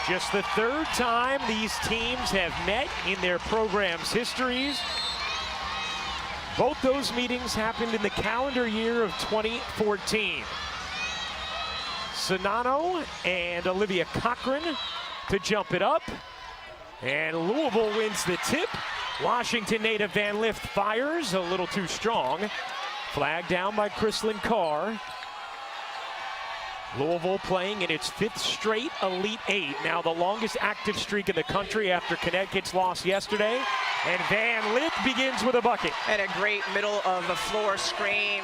Just the third time these teams have met in their program's histories. Both those meetings happened in the calendar year of 2014. Sonano and Olivia Cochran to jump it up. And Louisville wins the tip. Washington native Van Lift fires a little too strong. Flag down by Chrislyn Carr. Louisville playing in its 5th straight Elite 8. Now the longest active streak in the country after Connecticut's loss yesterday. And Van Lift begins with a bucket. And a great middle of the floor screen.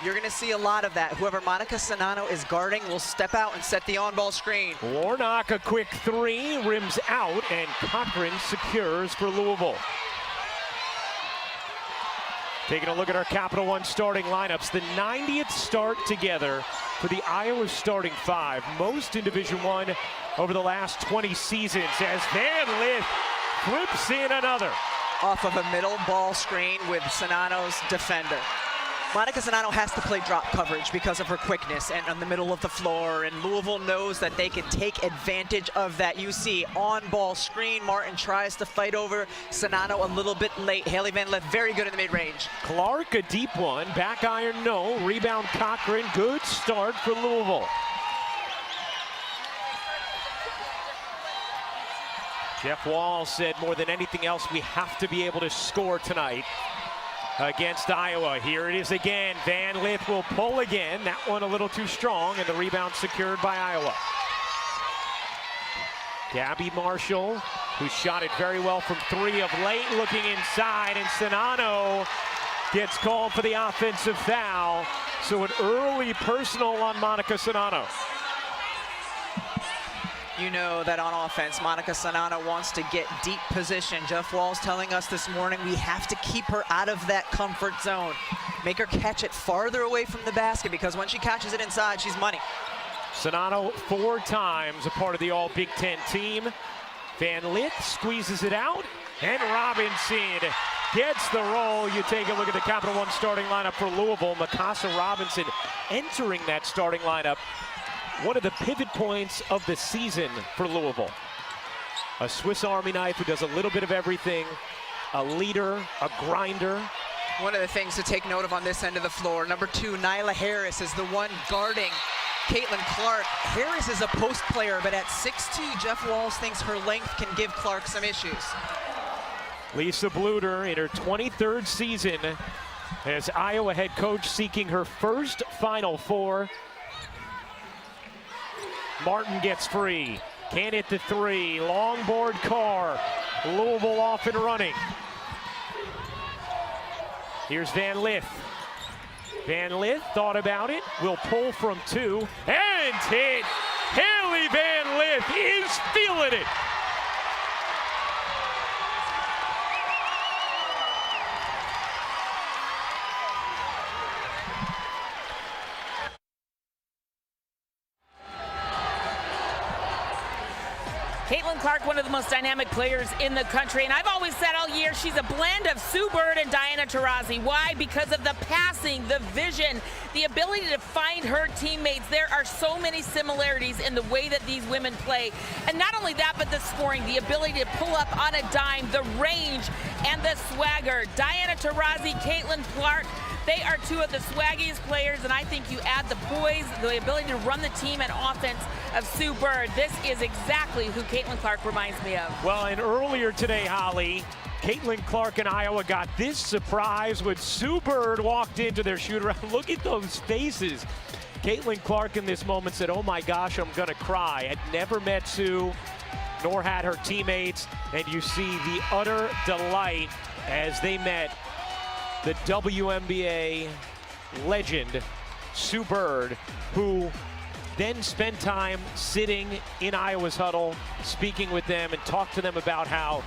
You're going to see a lot of that. Whoever Monica Sonano is guarding will step out and set the on-ball screen. Warnock, a quick 3, rims out, and Cochran secures for Louisville. Taking a look at our Capital One starting lineups. The 90th start together for the Iowa starting 5. Most in Division I over the last 20 seasons as Van Lift flips in another. Off of a middle ball screen with Sonano's defender. Monica Sonano has to play drop coverage because of her quickness and on the middle of the floor, and Louisville knows that they can take advantage of that. You see on-ball screen, Martin tries to fight over Sonano a little bit late. Haley Van Lift very good in the mid-range. Clark, a deep one, back iron no, rebound Cochran, good start for Louisville. Jeff Wall said more than anything else, we have to be able to score tonight against Iowa. Here it is again. Van Lift will pull again. That one a little too strong, and the rebound secured by Iowa. Gabby Marshall, who shot it very well from 3 of late, looking inside, and Sonano gets called for the offensive foul. So an early personal on Monica Sonano. You know that on offense, Monica Sonano wants to get deep position. Jeff Wall's telling us this morning we have to keep her out of that comfort zone. Make her catch it farther away from the basket, because when she catches it inside, she's money. Sonano 4 times a part of the All Big Ten team. Van Lift squeezes it out, and Robinson gets the roll. You take a look at the Capital One starting lineup for Louisville. Mikasa Robinson entering that starting lineup. One of the pivot points of the season for Louisville. A Swiss Army knife who does a little bit of everything. A leader, a grinder. One of the things to take note of on this end of the floor, number 2, Nyla Harris is the one guarding Caitlin Clark. Harris is a post player, but at 6'2", Jeff Walls thinks her length can give Clark some issues. Lisa Bluter in her 23rd season as Iowa head coach, seeking her first Final Four. Martin gets free, can't hit the 3, long board Carr, Louisville off and running. Here's Van Lift. Van Lift thought about it, will pull from 2, and hit. Haley Van Lift is feeling it. Caitlin Clark, one of the most dynamic players in the country, and I've always said all year she's a blend of Sue Bird and Diana Taurasi. Why? Because of the passing, the vision, the ability to find her teammates. There are so many similarities in the way that these women play, and not only that, but the scoring, the ability to pull up on a dime, the range, and the swagger. Diana Taurasi, Caitlin Clark, they are 2 of the swaggiest players, and I think you add the poise, the ability to run the team and offense of Sue Bird. This is exactly who Caitlin Clark reminds me of. Well, and earlier today, Holly, Caitlin Clark and Iowa got this surprise when Sue Bird walked into their shoot-around. Look at those faces. Caitlin Clark in this moment said, oh my gosh, I'm gonna cry. Had never met Sue, nor had her teammates, and you see the utter delight as they met the WNBA legend, Sue Bird, who then spent time sitting in Iowa's huddle, speaking with them and talked to them about how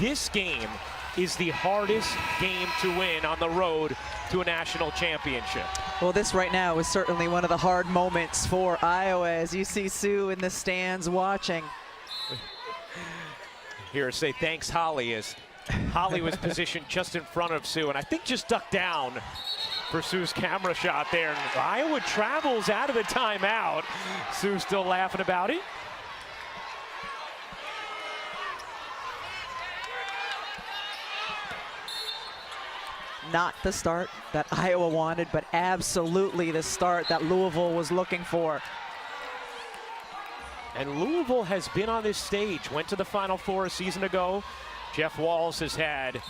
this game is the hardest game to win on the road to a national championship. Well, this right now is certainly one of the hard moments for Iowa as you see Sue in the stands watching. Here, say thanks, Holly, as Holly was positioned just in front of Sue, and I think just ducked down for Sue's camera shot there. And Iowa travels out of the timeout. Sue's still laughing about it. Not the start that Iowa wanted, but absolutely the start that Louisville was looking for. And Louisville has been on this stage, went to the Final Four a season ago. Jeff Walz has had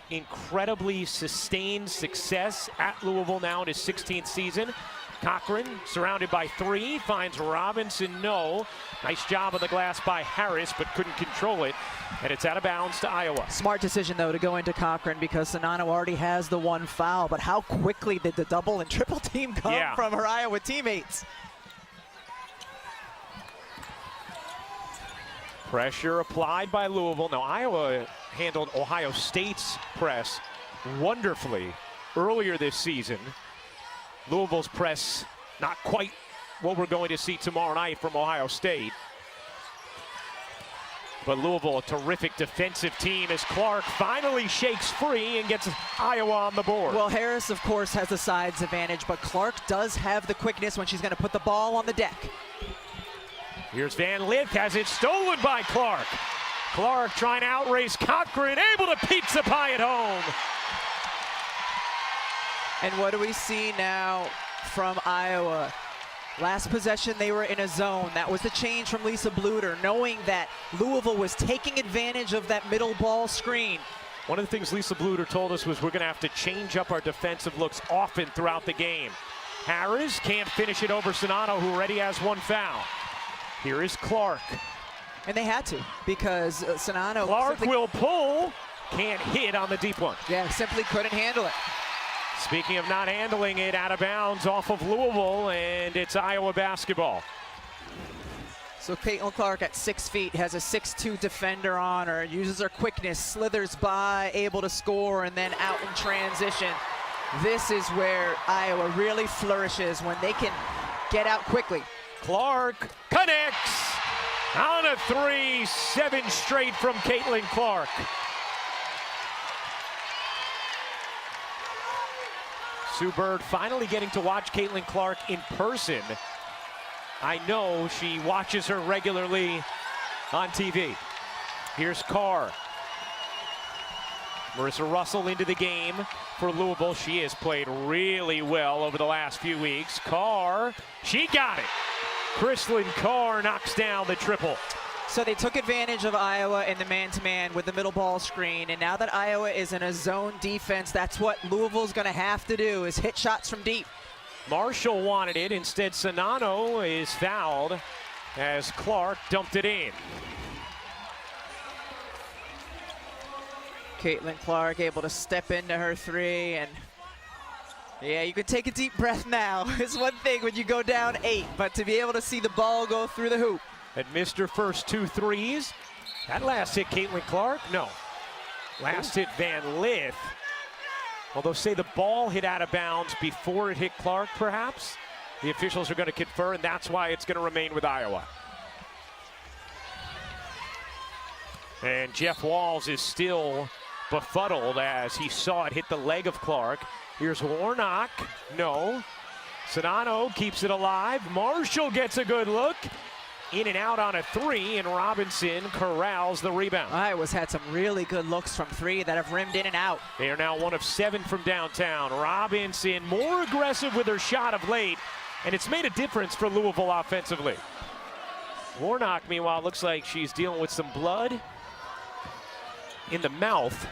incredibly sustained success at Louisville now in his 16th season. Cochran surrounded by three, finds Robinson, no. Nice job on the glass by Harris, but couldn't control it, and it's out of bounds to Iowa. Smart decision, though, to go into Cochran because Czinano already has the one foul, but how quickly did the double and triple team come from her Iowa teammates? Pressure applied by Louisville. Now, Iowa handled Ohio State's press wonderfully earlier this season. Louisville's press not quite what we're going to see tomorrow night from Ohio State. But Louisville, a terrific defensive team as Clark finally shakes free and gets Iowa on the board. Well, Harris, of course, has the sides advantage, but Clark does have the quickness when she's going to put the ball on the deck. Here's Van Lith, has it stolen by Clark. Clark trying to outrace Cochran, able to pizza pie it home. And what do we see now from Iowa? Last possession, they were in a zone. That was the change from Lisa Bluter, knowing that Louisville was taking advantage of that middle ball screen. One of the things Lisa Bluter told us was we're going to have to change up our defensive looks often throughout the game. Harris can't finish it over Czinano, who already has one foul. Here is Clark. And they had to, because Czinano... Clark will pull, can't hit on the deep one. Yeah, simply couldn't handle it. Speaking of not handling it, out of bounds off of Louisville, and it's Iowa basketball. So Caitlin Clark at 6 feet has a 6'2" defender on her, uses her quickness, slithers by, able to score, and then out in transition. This is where Iowa really flourishes, when they can get out quickly. Clark connects on a three, 7 straight from Caitlin Clark. Sue Bird finally getting to watch Caitlin Clark in person. I know she watches her regularly on TV. Here's Carr. Marissa Russell into the game for Louisville. She has played really well over the last few weeks. Carr, she got it. Kristlyn Carr knocks down the triple. So they took advantage of Iowa in the man-to-man with the middle ball screen, and now that Iowa is in a zone defense, that's what Louisville's going to have to do, is hit shots from deep. Marshall wanted it. Instead, Czinano is fouled as Clark dumped it in. Caitlin Clark able to step into her three, and yeah, you can take a deep breath now. It's one thing when you go down 8, but to be able to see the ball go through the hoop. Had missed her first 2 threes. That last hit Caitlin Clark? No. Last hit Van Lith. Although say the ball hit out of bounds before it hit Clark, perhaps. The officials are going to confer, and that's why it's going to remain with Iowa. And Jeff Walz is still befuddled as he saw it hit the leg of Clark. Here's Warnock. No. Czinano keeps it alive. Marshall gets a good look. In and out on a 3, and Robinson corrals the rebound. Iowa's had some really good looks from 3 that have rimmed in and out. They are now 1 of 7 from downtown. Robinson more aggressive with her shot of late, and it's made a difference for Louisville offensively. Warnock, meanwhile, looks like she's dealing with some blood in the mouth.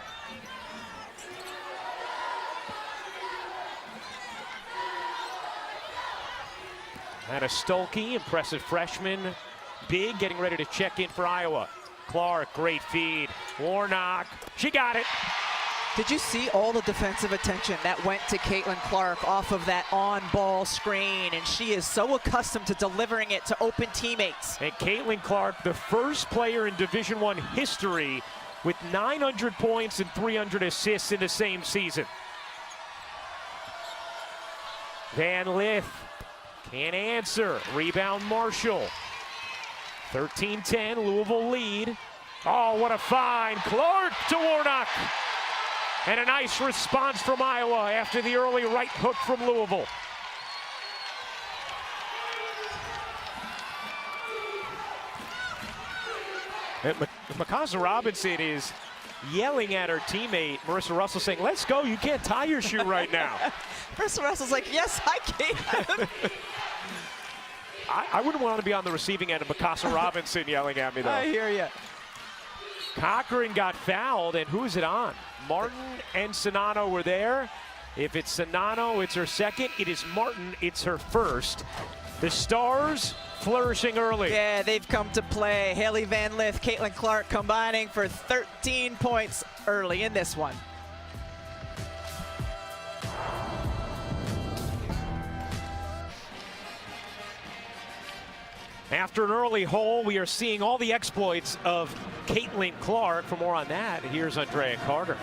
Anna Stolke, impressive freshman. Big, getting ready to check in for Iowa. Clark, great feed. Warnock, she got it. Did you see all the defensive attention that went to Caitlin Clark off of that on-ball screen? And she is so accustomed to delivering it to open teammates. And Caitlin Clark, the first player in Division I history with 900 points and 300 assists in the same season. Van Lith can't answer. Rebound Marshall. 13-10, Louisville lead. Oh, what a find. Clark to Warnock. And a nice response from Iowa after the early right hook from Louisville. And Mikasa Robinson is yelling at her teammate, Marissa Russell, saying, let's go, you can't tie your shoe right now. Marissa Russell's like, yes, I can. I wouldn't want to be on the receiving end of Mikasa Robinson yelling at me, though. I hear you. Cochran got fouled, and who is it on? Martin and Sonano were there. If it's Sonano, it's her second. It is Martin, it's her first. The Stars flourishing early. Yeah, they've come to play. Haley Van Lith, Caitlin Clark combining for 13 points early in this one. After an early hole, we are seeing all the exploits of Caitlin Clark. For more on that, here's Andrea Carter.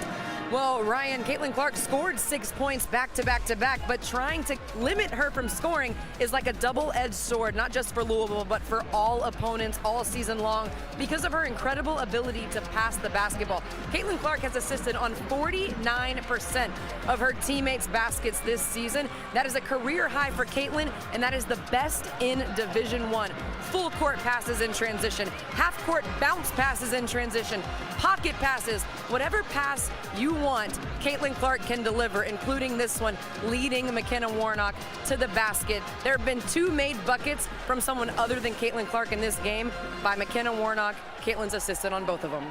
Well, Ryan, Caitlin Clark scored 6 points back to back to back, but trying to limit her from scoring is like a double-edged sword, not just for Louisville, but for all opponents all season long because of her incredible ability to pass the basketball. Caitlin Clark has assisted on 49% of her teammates' baskets this season. That is a career high for Caitlin, and that is the best in Division I. Full court passes in transition, half court bounce passes in transition, pocket passes, whatever pass you want, Caitlin Clark can deliver, including this one, leading McKenna Warnock to the basket. There have been 2 made buckets from someone other than Caitlin Clark in this game by McKenna Warnock. Caitlin's assisted on both of them.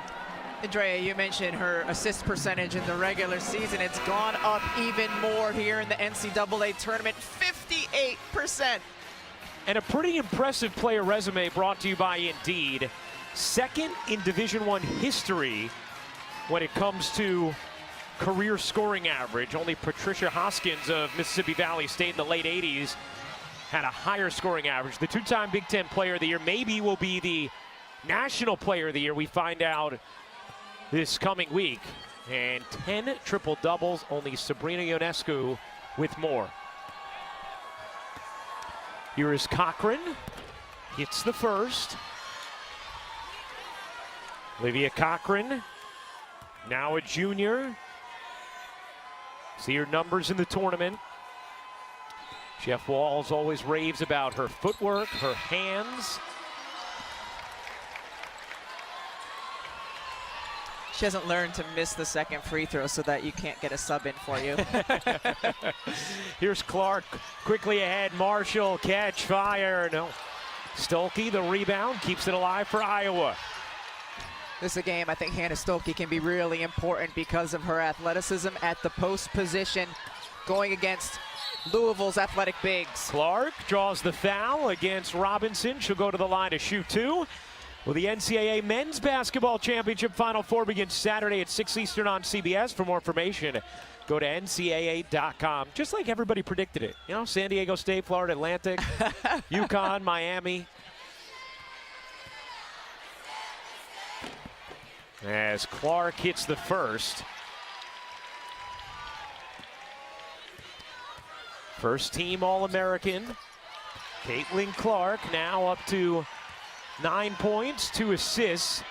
Andrea, you mentioned her assist percentage in the regular season. It's gone up even more here in the NCAA tournament, 58%. And a pretty impressive player resume brought to you by Indeed. Second in Division I history when it comes to career scoring average. Only Patricia Hoskins of Mississippi Valley State in the late 80s had a higher scoring average. The 2-time Big Ten Player of the Year maybe will be the National Player of the Year. We find out this coming week. And 10 triple doubles, only Sabrina Ionescu with more. Here is Cochran, hits the first. Olivia Cochran, now a junior. See her numbers in the tournament. Jeff Walls always raves about her footwork, her hands. She hasn't learned to miss the second free throw so that you can't get a sub in for you. Here's Clark, quickly ahead. Marshall, catch, fire. No. Stolke, the rebound, keeps it alive for Iowa. This is a game I think Hannah Stolke can be really important because of her athleticism at the post position going against Louisville's athletic bigs. Clark draws the foul against Robinson. She'll go to the line to shoot 2. Well, the NCAA Men's Basketball Championship Final Four begins Saturday at 6 Eastern on CBS. For more information, go to ncaa.com. Just like everybody predicted it. You know, San Diego State, Florida Atlantic, UConn, Miami. As Clark hits the first. First team All-American. Caitlin Clark now up to 9 points, 2 assists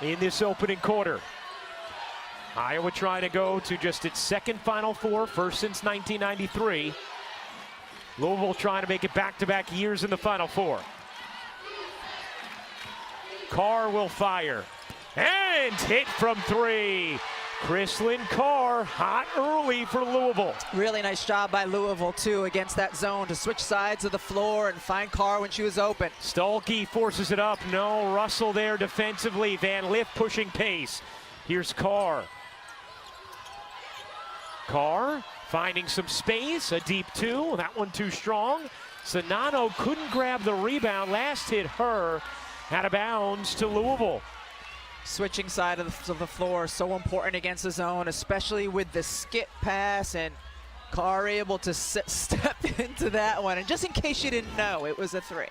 in this opening quarter. Iowa trying to go to just its second Final Four, first since 1993. Louisville trying to make it back-to-back years in the Final Four. Carr will fire. And hit from 3. Chrislyn Carr, hot early for Louisville. Really nice job by Louisville, too, against that zone to switch sides of the floor and find Carr when she was open. Stolke forces it up. No, Russell there defensively. Van Lith pushing pace. Here's Carr. Carr finding some space. A deep 2. That one too strong. Sonano couldn't grab the rebound. Last hit her. Out of bounds to Louisville. Switching side of the floor, so important against the zone, especially with the skip pass, and Carr able to step into that one. And just in case you didn't know, it was a 3.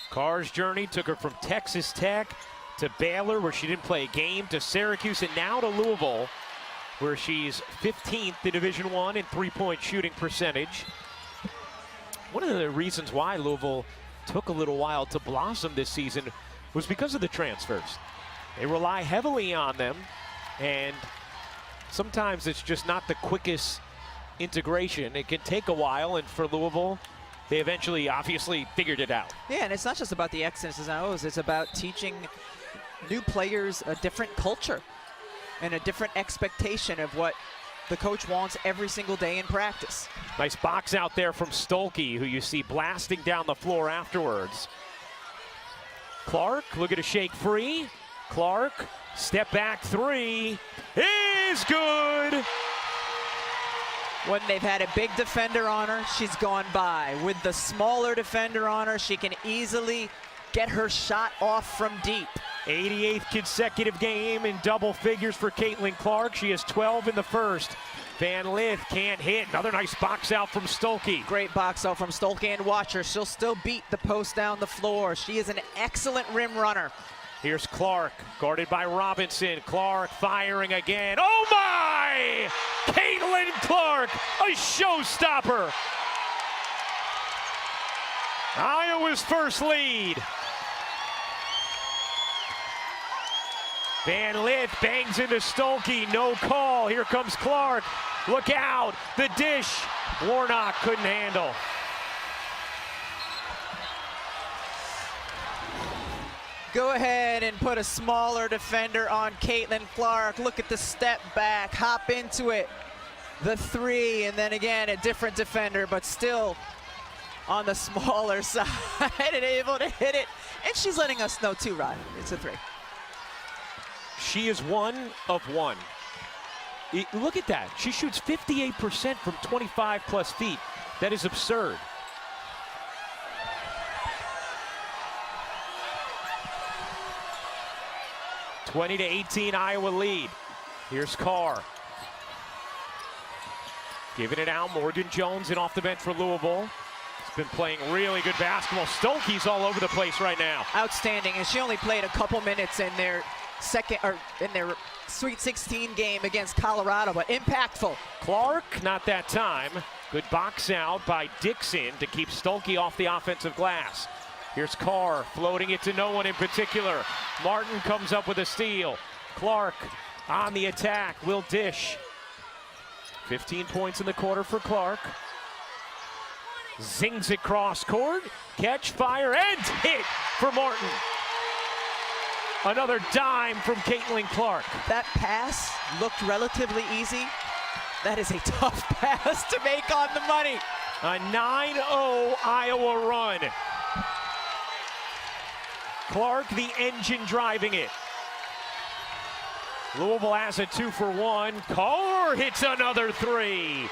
Carr's journey took her from Texas Tech to Baylor, where she didn't play a game, to Syracuse, and now to Louisville, where she's 15th in Division I in three-point shooting percentage. One of the reasons why Louisville took a little while to blossom this season was because of the transfers. They rely heavily on them, and sometimes it's just not the quickest integration. It can take a while, and for Louisville, they eventually obviously figured it out. Yeah, and it's not just about the X's and O's. It's about teaching new players a different culture. and a different expectation of what the coach wants every single day in practice. Nice box out there from Stolke, who you see blasting down the floor afterwards. Clark looking to shake free. Clark, step back three, is good. When they've had a big defender on her, she's gone by. With the smaller defender on her, she can easily get her shot off from deep. 88th consecutive game in double figures for Caitlin Clark. She has 12 in the first. Van Lith can't hit. Another nice box out from Stolke. Great box out from Stolke, and watch her. She'll still beat the post down the floor. She is an excellent rim runner. Here's Clark, guarded by Robinson. Clark firing again. Oh my! Caitlin Clark, a showstopper. Iowa's first lead. Van Lith bangs into Stolke, no call. Here comes Clark. Look out, the dish. Warnock couldn't handle. Go ahead and put a smaller defender on Caitlin Clark. Look at the step back, hop into it. The three, and then again, a different defender, but still on the smaller side and able to hit it. And she's letting us know too, Rod. It's a three. She is 1 of 1. Look at that. She shoots 58% from 25 plus feet. That is absurd. (20-18) Iowa lead. Here's Carr. Giving it out. Morgan Jones in off the bench for Louisville. He's been playing really good basketball. Stolke's all over the place right now. Outstanding, and she only played a couple minutes in their Sweet 16 game against Colorado, but impactful. Clark, not that time. Good box out by Dixon to keep Stolke off the offensive glass. Here's Carr floating it to no one in particular. Martin comes up with a steal. Clark on the attack, will dish. 15 points in the quarter for Clark. Zings it cross court, catch, fire, and hit for Martin. Another dime from Caitlin Clark. That pass looked relatively easy. That is a tough pass to make on the money. A 9-0 Iowa run. Clark, the engine driving it. Louisville has a 2-for-1. Carr hits another three.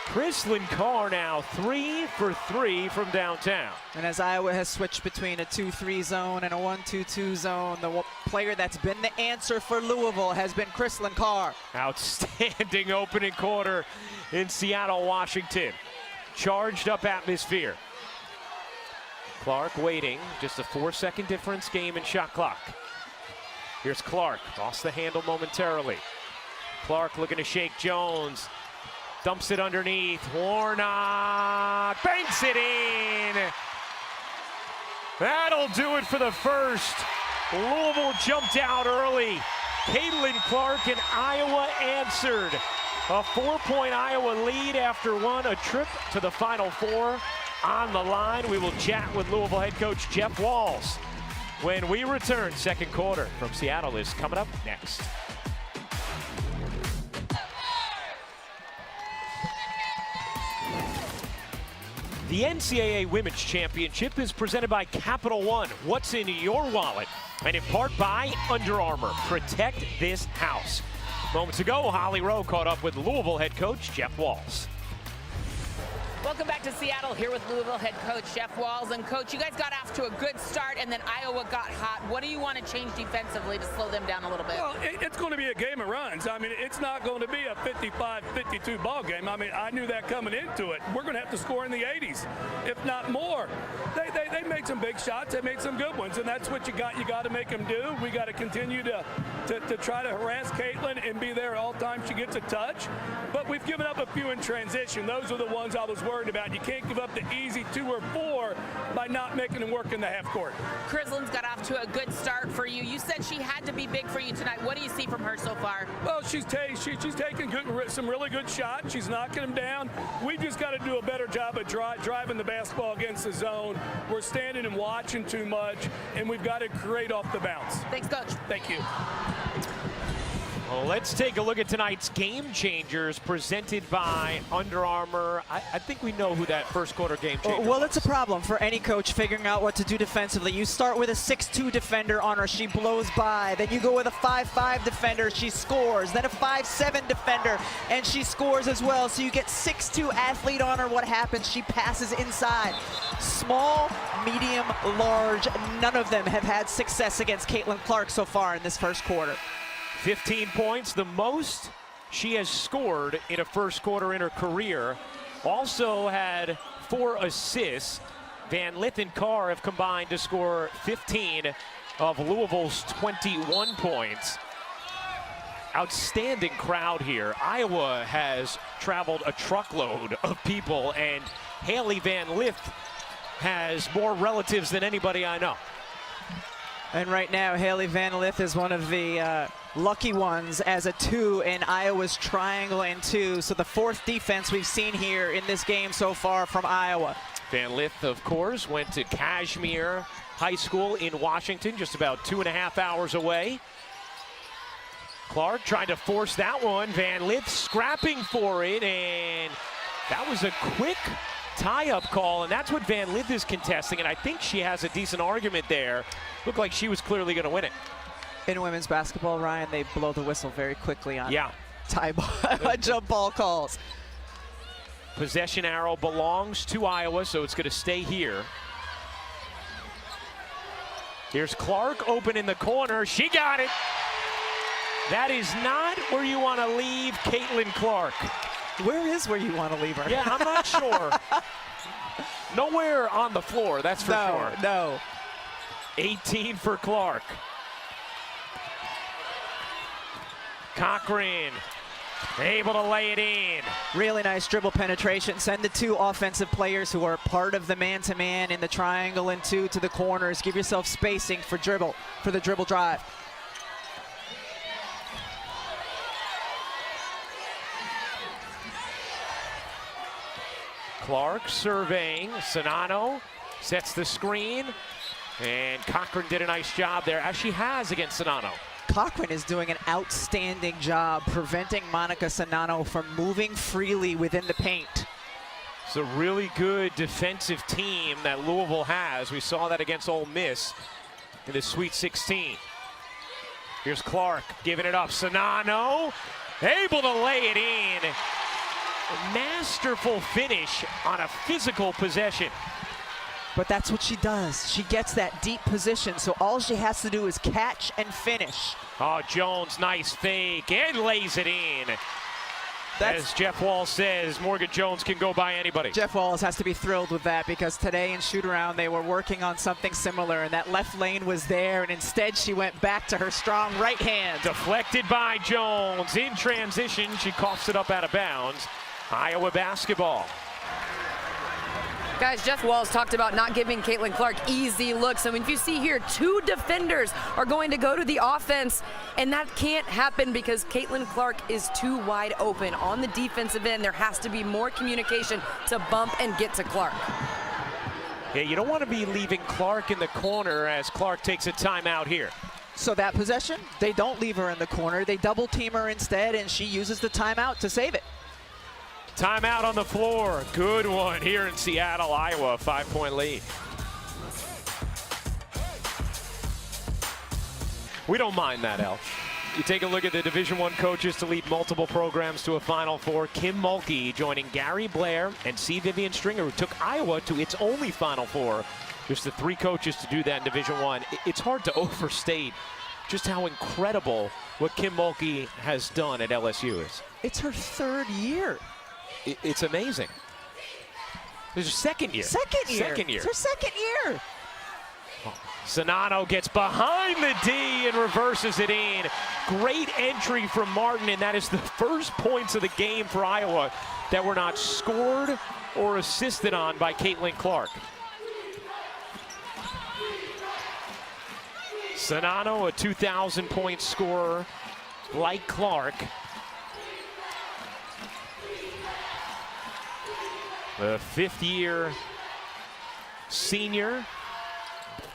Kristlyn Carr now 3 for 3 from downtown. And as Iowa has switched between a 2-3 zone and a 1-2-2 zone, the player that's been the answer for Louisville has been Kristlyn Carr. Outstanding opening quarter in Seattle, Washington. Charged up atmosphere. Clark waiting, just a 4-second difference game in shot clock. Here's Clark, lost the handle momentarily. Clark looking to shake Jones. Dumps it underneath. Warnock banks it in. That'll do it for the first. Louisville jumped out early. Caitlin Clark and Iowa answered. A 4-point Iowa lead after one. A trip to the Final Four on the line. We will chat with Louisville head coach Jeff Walz when we return. Second quarter from Seattle is coming up next. The NCAA Women's Championship is presented by Capital One. What's in your wallet? And in part by Under Armour. Protect this house. Moments ago, Holly Rowe caught up with Louisville head coach Jeff Walz. Welcome back to Seattle, here with Louisville head coach Jeff Walz. And coach, you guys got off to a good start, and then Iowa got hot. What do you want to change defensively to slow them down a little bit? Well, it's going to be a game of runs. I mean, it's not going to be a 55-52 ball game. I mean, I knew that coming into it. We're going to have to score in the 80s, if not more. They made some big shots. They made some good ones, and that's what you got to make them do. We got to continue to try to harass Caitlin and be there all time she gets a touch. But we've given up a few in transition. Those are the ones I was worried about. You can't give up the easy 2 or 4 by not making them work in the half court. Kristlyn's got off to a good start for you. You said she had to be big for you tonight. What do you see from her so far? Well, she's taking some really good shots. She's knocking them down. We just got to do a better job of driving the basketball against the zone. We're standing and watching too much, and we've got to create off the bounce. Thanks, coach. Thank you. Well, let's take a look at tonight's game changers presented by Under Armour. I think we know who that first quarter game changer Well, was. it's a problem for any coach figuring out what to do defensively. You start with a 6'2 defender on her, she blows by. Then you go with a 5'5 defender, she scores. Then a 5'7 defender, and she scores as well. So you get 6'2 athlete on her. What happens? She passes inside. Small, medium, large, none of them have had success against Caitlin Clark so far in this first quarter. 15 points, the most she has scored in a first quarter in her career. Also had 4 assists. Van Lith and Carr have combined to score 15 of Louisville's 21 points. Outstanding crowd here. Iowa has traveled a truckload of people, and Haley Van Lith has more relatives than anybody I know. And right now, Haley Van Lith is one of the lucky ones as a 2 in Iowa's triangle and 2. So the 4th defense we've seen here in this game so far from Iowa. Van Lith, of course, went to Kashmir High School in Washington, just about 2.5 hours away. Clark trying to force that one. Van Lith scrapping for it, and that was a quick tie-up call, and that's what Van Lith is contesting, and I think she has a decent argument there. Looked like she was clearly going to win it. In women's basketball, Ryan, they blow the whistle very quickly on tie ball, jump ball calls. Possession arrow belongs to Iowa, so it's going to stay here. Here's Clark open in the corner. She got it. That is not where you want to leave Caitlin Clark. Where is where you want to leave her? Yeah, I'm not sure. Nowhere on the floor, that's for sure. No. 18 for Clark. Cochran able to lay it in. Really nice dribble penetration. Send the 2 offensive players who are part of the man-to-man in the triangle and 2 to the corners. Give yourself spacing for the dribble drive. Clark surveying. Sonano sets the screen. And Cochran did a nice job there, as she has against Sonano. Cochran is doing an outstanding job preventing Monica Sonano from moving freely within the paint. It's a really good defensive team that Louisville has. We saw that against Ole Miss in the Sweet 16. Here's Clark giving it up. Sonano able to lay it in. A masterful finish on a physical possession. But that's what she does. She gets that deep position, so all she has to do is catch and finish. Oh, Jones, nice fake, and lays it in. As Jeff Walls says, Morgan Jones can go by anybody. Jeff Walls has to be thrilled with that, because today in shoot-around they were working on something similar, and that left lane was there, and instead she went back to her strong right hand. Deflected by Jones. In transition, she coughs it up out of bounds. Iowa basketball. Guys, Jeff Walls talked about not giving Caitlin Clark easy looks. I mean, if you see here, 2 defenders are going to go to the offense, and that can't happen because Caitlin Clark is too wide open. On the defensive end, there has to be more communication to bump and get to Clark. Yeah, you don't want to be leaving Clark in the corner as Clark takes a timeout here. So that possession, they don't leave her in the corner. They double team her instead, and she uses the timeout to save it. Timeout on the floor. Good one here in Seattle, Iowa. 5-point lead. We don't mind that, El. You take a look at the Division I coaches to lead multiple programs to a Final Four. Kim Mulkey joining Gary Blair and C. Vivian Stringer, who took Iowa to its only Final Four. Just the 3 coaches to do that in Division I. It's hard to overstate just how incredible what Kim Mulkey has done at LSU is. It's her 3rd year. It's amazing. It's her second year. Second year. It's her 2nd year. Sonano gets behind the D and reverses it in. Great entry from Martin, and that is the first points of the game for Iowa that were not scored or assisted on by Caitlin Clark. Sonano, a 2,000-point scorer like Clark. The 5th-year senior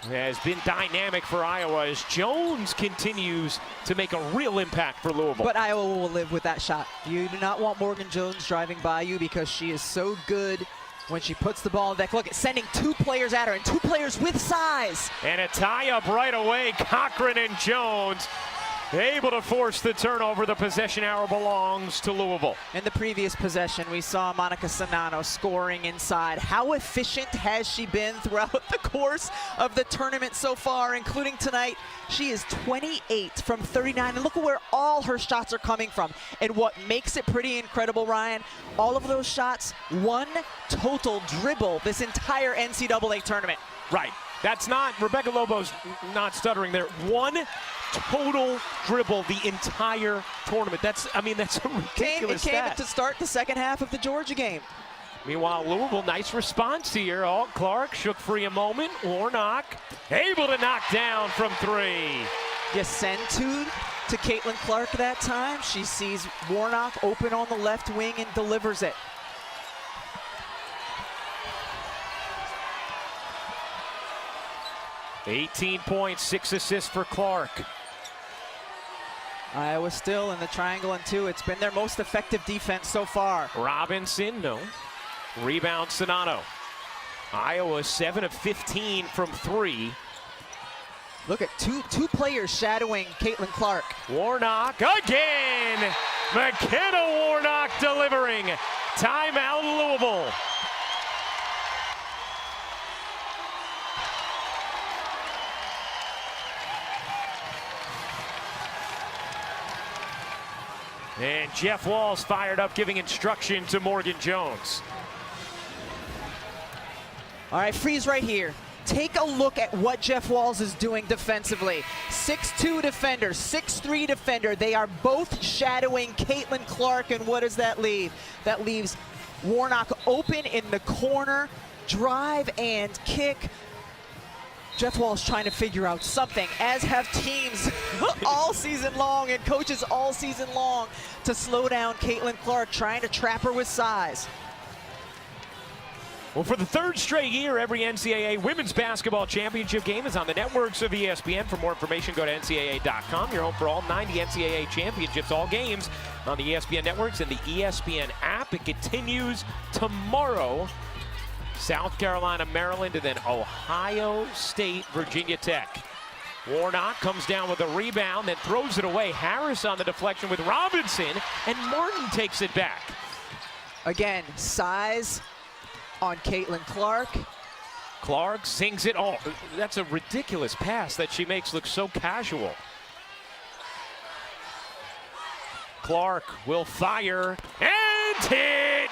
has been dynamic for Iowa as Jones continues to make a real impact for Louisville. But Iowa will live with that shot. You do not want Morgan Jones driving by you because she is so good when she puts the ball in the deck. Look, it's sending 2 players at her, and 2 players with size. And a tie-up right away. Cochran and Jones able to force the turnover. The possession arrow belongs to Louisville. In the previous possession, we saw Monica Sanano scoring inside. How efficient has she been throughout the course of the tournament so far, including tonight? She is 28 from 39, and look at where all her shots are coming from. And what makes it pretty incredible, Ryan, all of those shots, 1 total dribble this entire NCAA tournament. Right. That's not, Rebecca Lobo's not stuttering there. 1 total dribble the entire tournament. That's a ridiculous It came stat. to start the second half of the Georgia game. Meanwhile, Louisville, nice response here. Oh, Clark shook free a moment. Warnock able to knock down from 3. You send 2 to Caitlin Clark that time. She sees Warnock open on the left wing and delivers it. $18 points, 6 assists for Clark. Iowa still in the triangle and 2. It's been their most effective defense so far. Robinson, no. Rebound, Sanano. Iowa 7 of 15 from 3. Look at two players shadowing Caitlin Clark. Warnock again. McKenna Warnock delivering. Timeout, Louisville. And Jeff Walls fired up, giving instruction to Morgan Jones. All right, freeze right here. Take a look at what Jeff Walls is doing defensively. 6'2 defender, 6'3 defender. They are both shadowing Caitlin Clark, and what does that leave? That leaves Warnock open in the corner, drive and kick. Jeff Walls trying to figure out something, as have teams all season long and coaches all season long, to slow down Caitlin Clark, trying to trap her with size. Well, for the 3rd straight year, every NCAA women's basketball championship game is on the networks of ESPN. For more information, go to ncaa.com. Your home for all 90 NCAA championships, all games on the ESPN networks and the ESPN app. It continues tomorrow. South Carolina, Maryland, and then Ohio State, Virginia Tech. Warnock comes down with a rebound, then throws it away. Harris on the deflection with Robinson, and Martin takes it back. Again, size on Caitlin Clark. Clark sings it all. That's a ridiculous pass that she makes look so casual. Clark will fire and hit.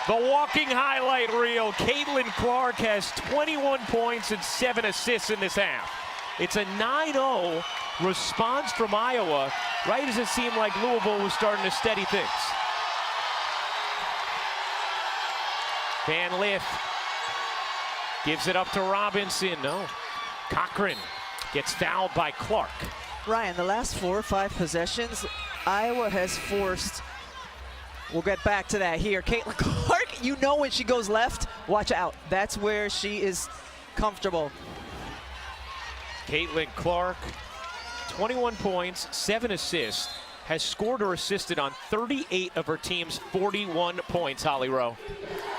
The walking highlight reel. Caitlin Clark has 21 points and 7 assists in this half. It's a 9-0 response from Iowa, right as it seemed like Louisville was starting to steady things. Van Lith gives it up to Robinson. No. Cochran gets fouled by Clark. Ryan, the last 4 or 5 possessions, Iowa has forced. We'll get back to that here. Caitlin Clark, you know when she goes left, watch out. That's where she is comfortable. Caitlin Clark, 21 points, 7 assists, has scored or assisted on 38 of her team's 41 points, Holly Rowe.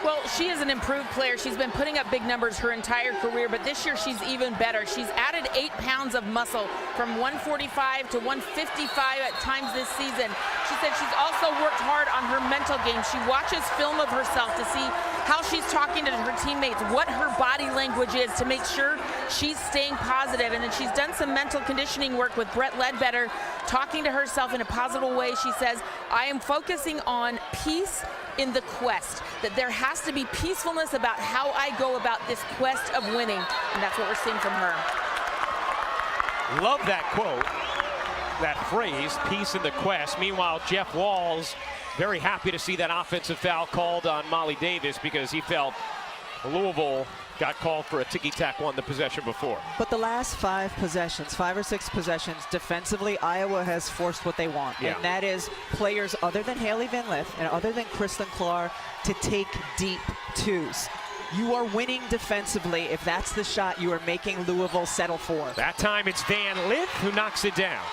Well, she is an improved player. She's been putting up big numbers her entire career, but this year she's even better. She's added 8 pounds of muscle from 145 to 155 at times this season. She said she's also worked hard on her mental game. She watches film of herself to see how she's talking to her teammates, what her body language is to make sure she's staying positive. And then she's done some mental conditioning work with Brett Ledbetter, talking to herself in a positive way. She says, I am focusing on peace in the quest, that there has to be peacefulness about how I go about this quest of winning, and that's what we're seeing from her. Love that quote, that phrase, peace in the quest. Meanwhile, Jeff Walls very happy to see that offensive foul called on Molly Davis because he felt Louisville got called for a ticky-tack one the possession before. But the last 5 possessions, 5 or 6 possessions, defensively, Iowa has forced what they want. Yeah. And that is players other than Haley Van Lith and other than Kristen Clark to take deep twos. You are winning defensively if that's the shot you are making Louisville settle for. That time it's Van Lith who knocks it down.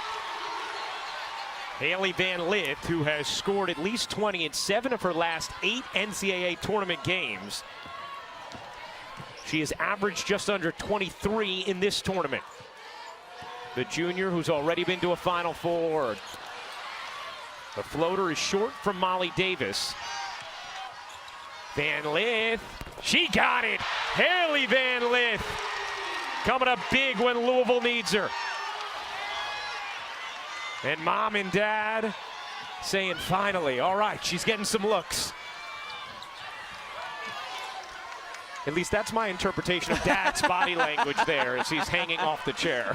Hailey Van Lith, who has scored at least 20 in 7 of her last 8 NCAA tournament games. She has averaged just under 23 in this tournament. The junior who's already been to a Final Four. The floater is short from Molly Davis. Van Lith, she got it. Hailey Van Lith coming up big when Louisville needs her. And mom and dad saying finally, all right, she's getting some looks. At least that's my interpretation of dad's body language there as he's hanging off the chair.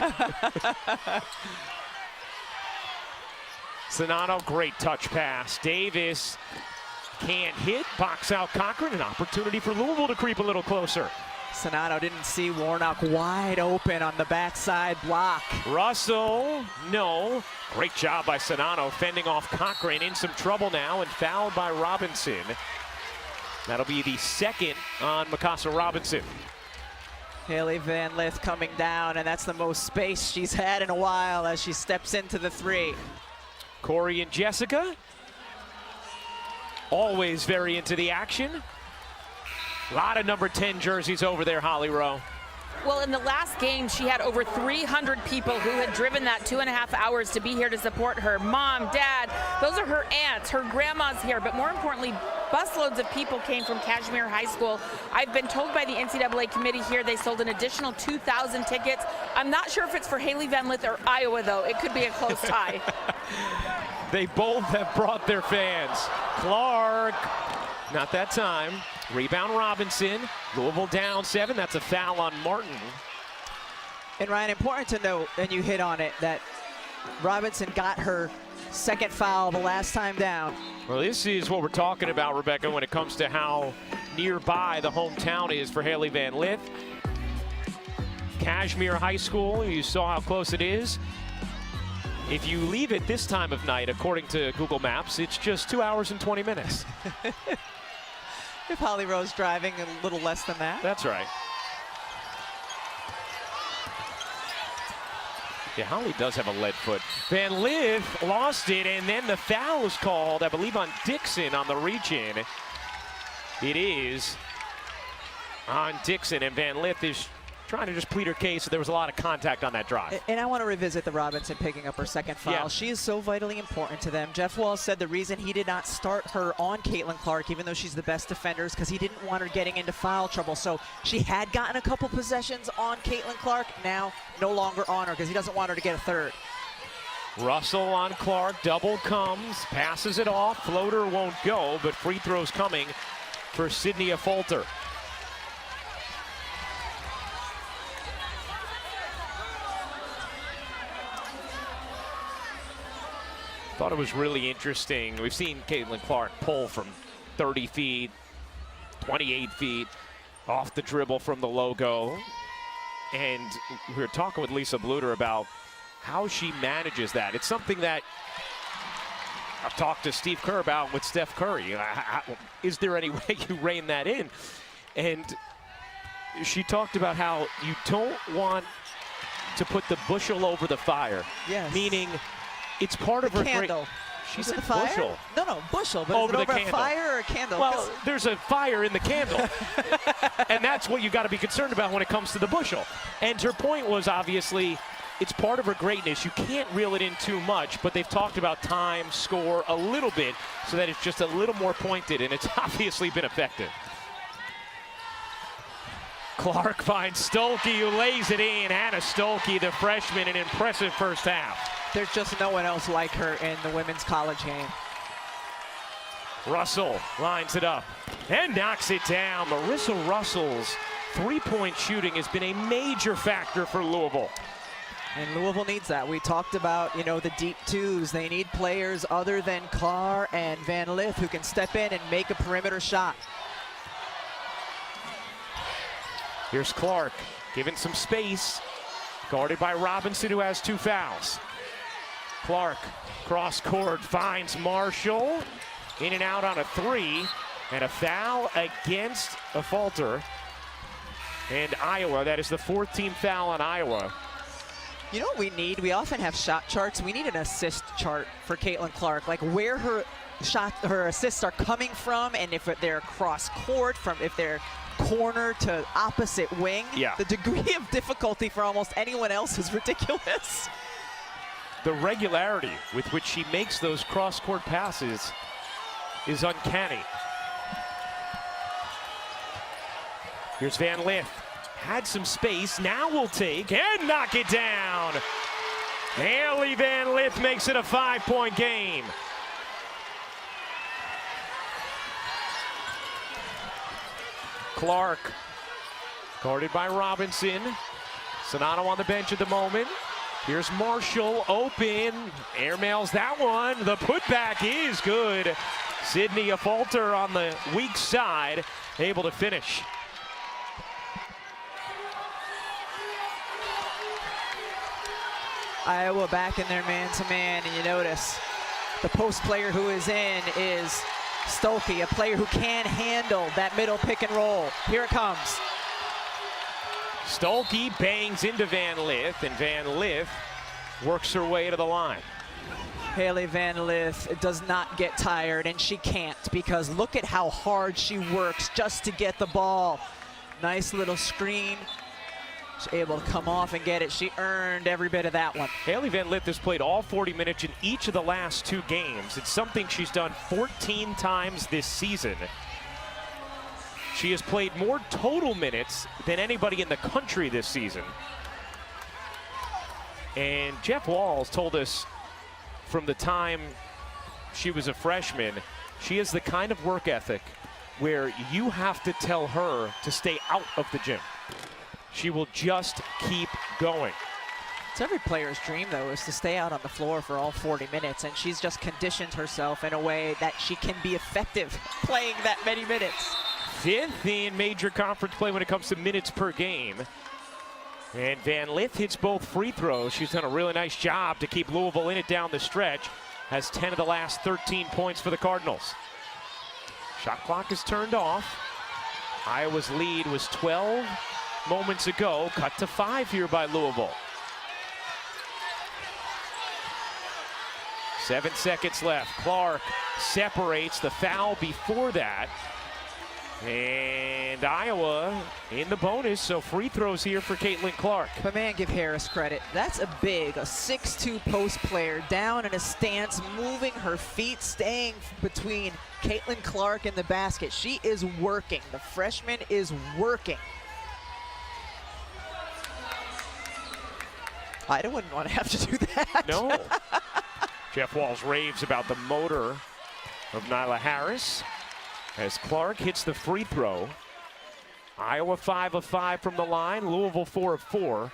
Sonano, great touch pass. Davis can't hit, box out Cochran, an opportunity for Louisville to creep a little closer. Sonano didn't see Warnock wide open on the backside block. Russell, no. Great job by Sonano fending off Cochran. In some trouble now and fouled by Robinson. That'll be the second on Mikasa Robinson. Hailey Van Lith coming down, and that's the most space she's had in a while as she steps into the 3. Corey and Jessica, always very into the action. A lot of number 10 jerseys over there, Holly Rowe. Well, in the last game, she had over 300 people who had driven that 2.5 hours to be here to support her. Mom, dad, those are her aunts, her grandma's here, but more importantly, busloads of people came from Kashmir High School. I've been told by the NCAA committee here they sold an additional 2,000 tickets. I'm not sure if it's for Hailey Van Lith or Iowa, though. It could be a close tie. They both have brought their fans. Clark, not that time. Rebound Robinson. Louisville down 7. That's a foul on Martin. And Ryan, important to note, and you hit on it, that Robinson got her second foul the last time down. Well, this is what we're talking about, Rebecca, when it comes to how nearby the hometown is for Hailey Van Lith. Kashmir High School, you saw how close it is. If you leave at this time of night, according to Google Maps, it's just 2 hours and 20 minutes. If Holly Rowe's driving a little less than that. That's right. Yeah, Holly does have a lead foot. Van Lith lost it, and then the foul was called, I believe, on Dixon on the reach-in. It is on Dixon, and Van Lith is trying to just plead her case. There was a lot of contact on that drive. And I want to revisit the Robinson picking up her second foul. Yeah. She is so vitally important to them. Jeff Walls said the reason he did not start her on Caitlin Clark, even though she's the best defender, is because he didn't want her getting into foul trouble. So she had gotten a couple possessions on Caitlin Clark, now no longer on her because he doesn't want her to get a third. Russell on Clark, double comes, passes it off. Floater won't go, but free throws coming for Sydney Affolter. Thought it was really interesting. We've seen Caitlin Clark pull from 30 feet, 28 feet, off the dribble from the logo. And we were talking with Lisa Bluter about how she manages that. It's something that I've talked to Steve Kerr about with Steph Curry. Is there any way you rein that in? And she talked about how you don't want to put the bushel over the fire. Yes. Meaning, it's part of her candle. She Is said it a fire? bushel. No, bushel. But Over is it the over candle. a fire or a candle? Well, there's a fire in the candle. And that's what you got to be concerned about when it comes to the bushel. And her point was, obviously, it's part of her greatness. You can't reel it in too much, but they've talked about time, score a little bit so that it's just a little more pointed, and it's obviously been effective. Clark finds Stolke, who lays it in. Hannah Stolke, the freshman, an impressive first half. There's just no one else like her in the women's college game. Russell lines it up and knocks it down. Marissa Russell's three-point shooting has been a major factor for Louisville. And Louisville needs that. We talked about, the deep twos. They need players other than Carr and Van Lith who can step in and make a perimeter shot. Here's Clark, given some space, guarded by Robinson, who has 2 fouls. Clark, cross court, finds Marshall, in and out on a 3. And a foul against a Falter. And Iowa, that is the 14th foul on Iowa. You know what we need? We often have shot charts. We need an assist chart for Caitlin Clark, like where her assists are coming from, and if they're cross court, if they're corner to opposite wing. Yeah. The degree of difficulty for almost anyone else is ridiculous. The regularity with which she makes those cross court passes is uncanny. Here's Van Lith. Had some space, now will take and knock it down. Haley Van Lith makes it a 5-point game. Clark, guarded by Robinson. Sonano on the bench at the moment. Here's Marshall, open, airmails that one. The putback is good. Sydney, a Falter on the weak side, able to finish. Iowa back in their man-to-man, and you notice the post player who is in is Stolke, a player who can handle that middle pick and roll. Here it comes. Stolke bangs into Van Lith, and Van Lith works her way to the line. Haley Van Lith does not get tired, and she can't, because look at how hard she works just to get the ball. Nice little screen. She's able to come off and get it. She earned every bit of that one. Haley Van Lith has played all 40 minutes in each of the last 2 games. It's something she's done 14 times this season. She has played more total minutes than anybody in the country this season. And Jeff Walls told us from the time she was a freshman, she has the kind of work ethic where you have to tell her to stay out of the gym. She will just keep going. It's every player's dream, though, is to stay out on the floor for all 40 minutes, and she's just conditioned herself in a way that she can be effective playing that many minutes. 5th in major conference play when it comes to minutes per game. And Van Lith hits both free throws. She's done a really nice job to keep Louisville in it down the stretch. Has 10 of the last 13 points for the Cardinals. Shot clock is turned off. Iowa's lead was 12 moments ago, cut to 5 here by Louisville. 7 seconds left. Clark separates the foul before that. And Iowa in the bonus, so free throws here for Caitlin Clark. But man, give Harris credit. That's a 6'2" post player, down in a stance, moving her feet, staying between Caitlin Clark and the basket. She is working. The freshman is working. I wouldn't want to have to do that. No. Jeff Walls raves about the motor of Nyla Harris as Clark hits the free throw. Iowa 5 of 5 from the line, Louisville 4 of 4.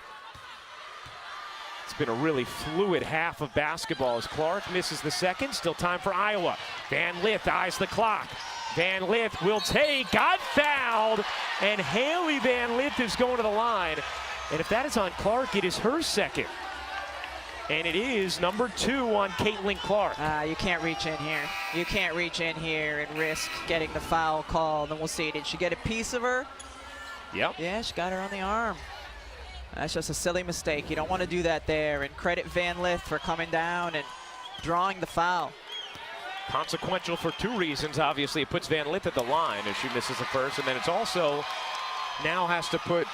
It's been a really fluid half of basketball as Clark misses the second. Still time for Iowa. Van Lith eyes the clock. Van Lith will take, got fouled, and Haley Van Lith is going to the line. And if that is on Clark, it is her second. And it is number 2 on Caitlin Clark. You can't reach in here. You can't reach in here and risk getting the foul call. Then we'll see. Did she get a piece of her? Yep. Yeah, she got her on the arm. That's just a silly mistake. You don't want to do that there. And credit Van Lith for coming down and drawing the foul. Consequential for 2 reasons. Obviously, it puts Van Lith at the line as she misses the first. And then it's also now has to put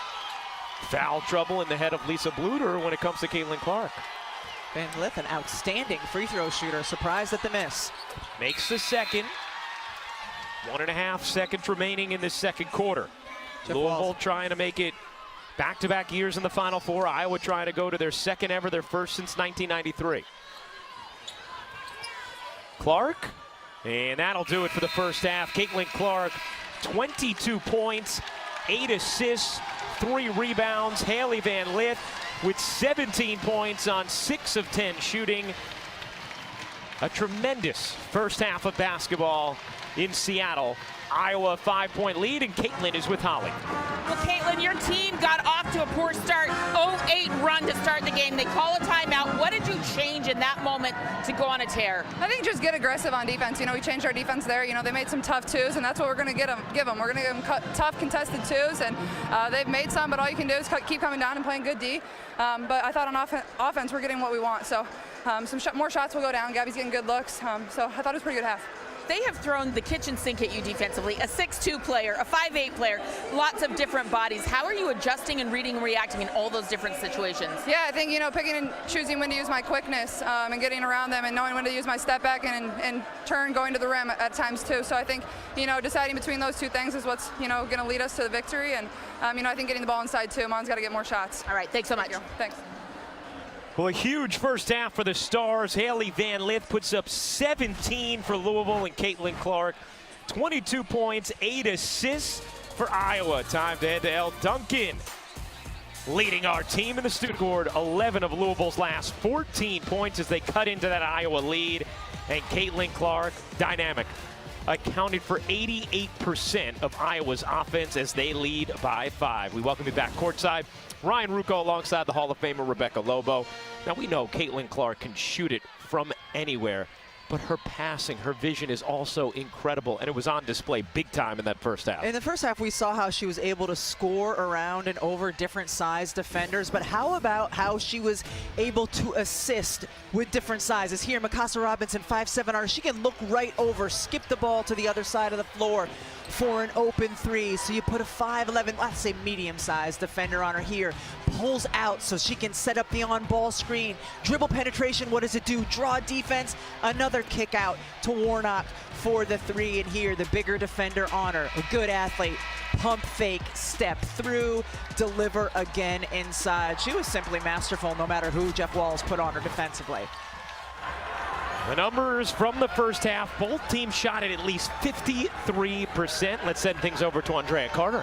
foul trouble in the head of Lisa Bluter when it comes to Caitlin Clark. Van Lith, an outstanding free throw shooter, surprised at the miss. Makes the second. 1.5 seconds remaining in this second quarter. Louisville trying to make it back-to-back years in the Final Four. Iowa trying to go to their second ever, their first since 1993. Clark, and that'll do it for the first half. Caitlin Clark, 22 points, 8 assists, 3 rebounds. Haley Van Lith with 17 points on 6 of 10 shooting. A tremendous first half of basketball in Seattle. Iowa a 5-point lead, and Caitlin is with Holly. Well, Caitlin, your team got off to a poor start, 0-8 run to start the game. They call a timeout. What did you change in that moment to go on a tear? I think just get aggressive on defense. You know, we changed our defense there. You know, they made some tough twos, and that's what we're going to give them. We're going to give them tough contested twos, and they've made some, but all you can do is keep coming down and playing good D. But I thought on offense we're getting what we want. So more shots will go down. Gabby's getting good looks. So I thought it was a pretty good half. They have thrown the kitchen sink at you defensively, a 6'2 player, a 5'8 player, lots of different bodies. How are you adjusting and reading and reacting in all those different situations? Yeah, I think, you know, picking and choosing when to use my quickness and getting around them and knowing when to use my step back and turn going to the rim at times too. So I think, you know, deciding between those two things is what's, you know, going to lead us to the victory. And, you know, I think getting the ball inside too. Mon's got to get more shots. All right, thanks so much. Thanks. Well, a huge first half for the Stars. Haley Van Lith puts up 17 for Louisville, and Caitlin Clark 22 points, 8 assists for Iowa. Time to head to El Duncan. Leading our team in the student scored 11 of Louisville's last 14 points as they cut into that Iowa lead. And Caitlin Clark, dynamic, accounted for 88% of Iowa's offense as they lead by 5. We welcome you back courtside. Ryan Rucco alongside the Hall of Famer Rebecca Lobo. Now we know Caitlin Clark can shoot it from anywhere, but her passing, her vision is also incredible, and it was on display big time in that first half. In the first half, we saw how she was able to score around and over different size defenders, but how about how she was able to assist with different sizes? Here, Mikasa Robinson, 5'7" artist, she can look right over, skip the ball to the other side of the floor for an open three. So you put a 5'11", let's say medium-sized defender on her here, pulls out so she can set up the on-ball screen. Dribble penetration, what does it do? Draw defense, another kick out to Warnock for the three, and here the bigger defender on her, a good athlete, pump fake, step through, deliver again inside. She was simply masterful no matter who Jeff Walls put on her defensively. The numbers from the first half, both teams shot at least 53%. Let's send things over to Andrea Carter.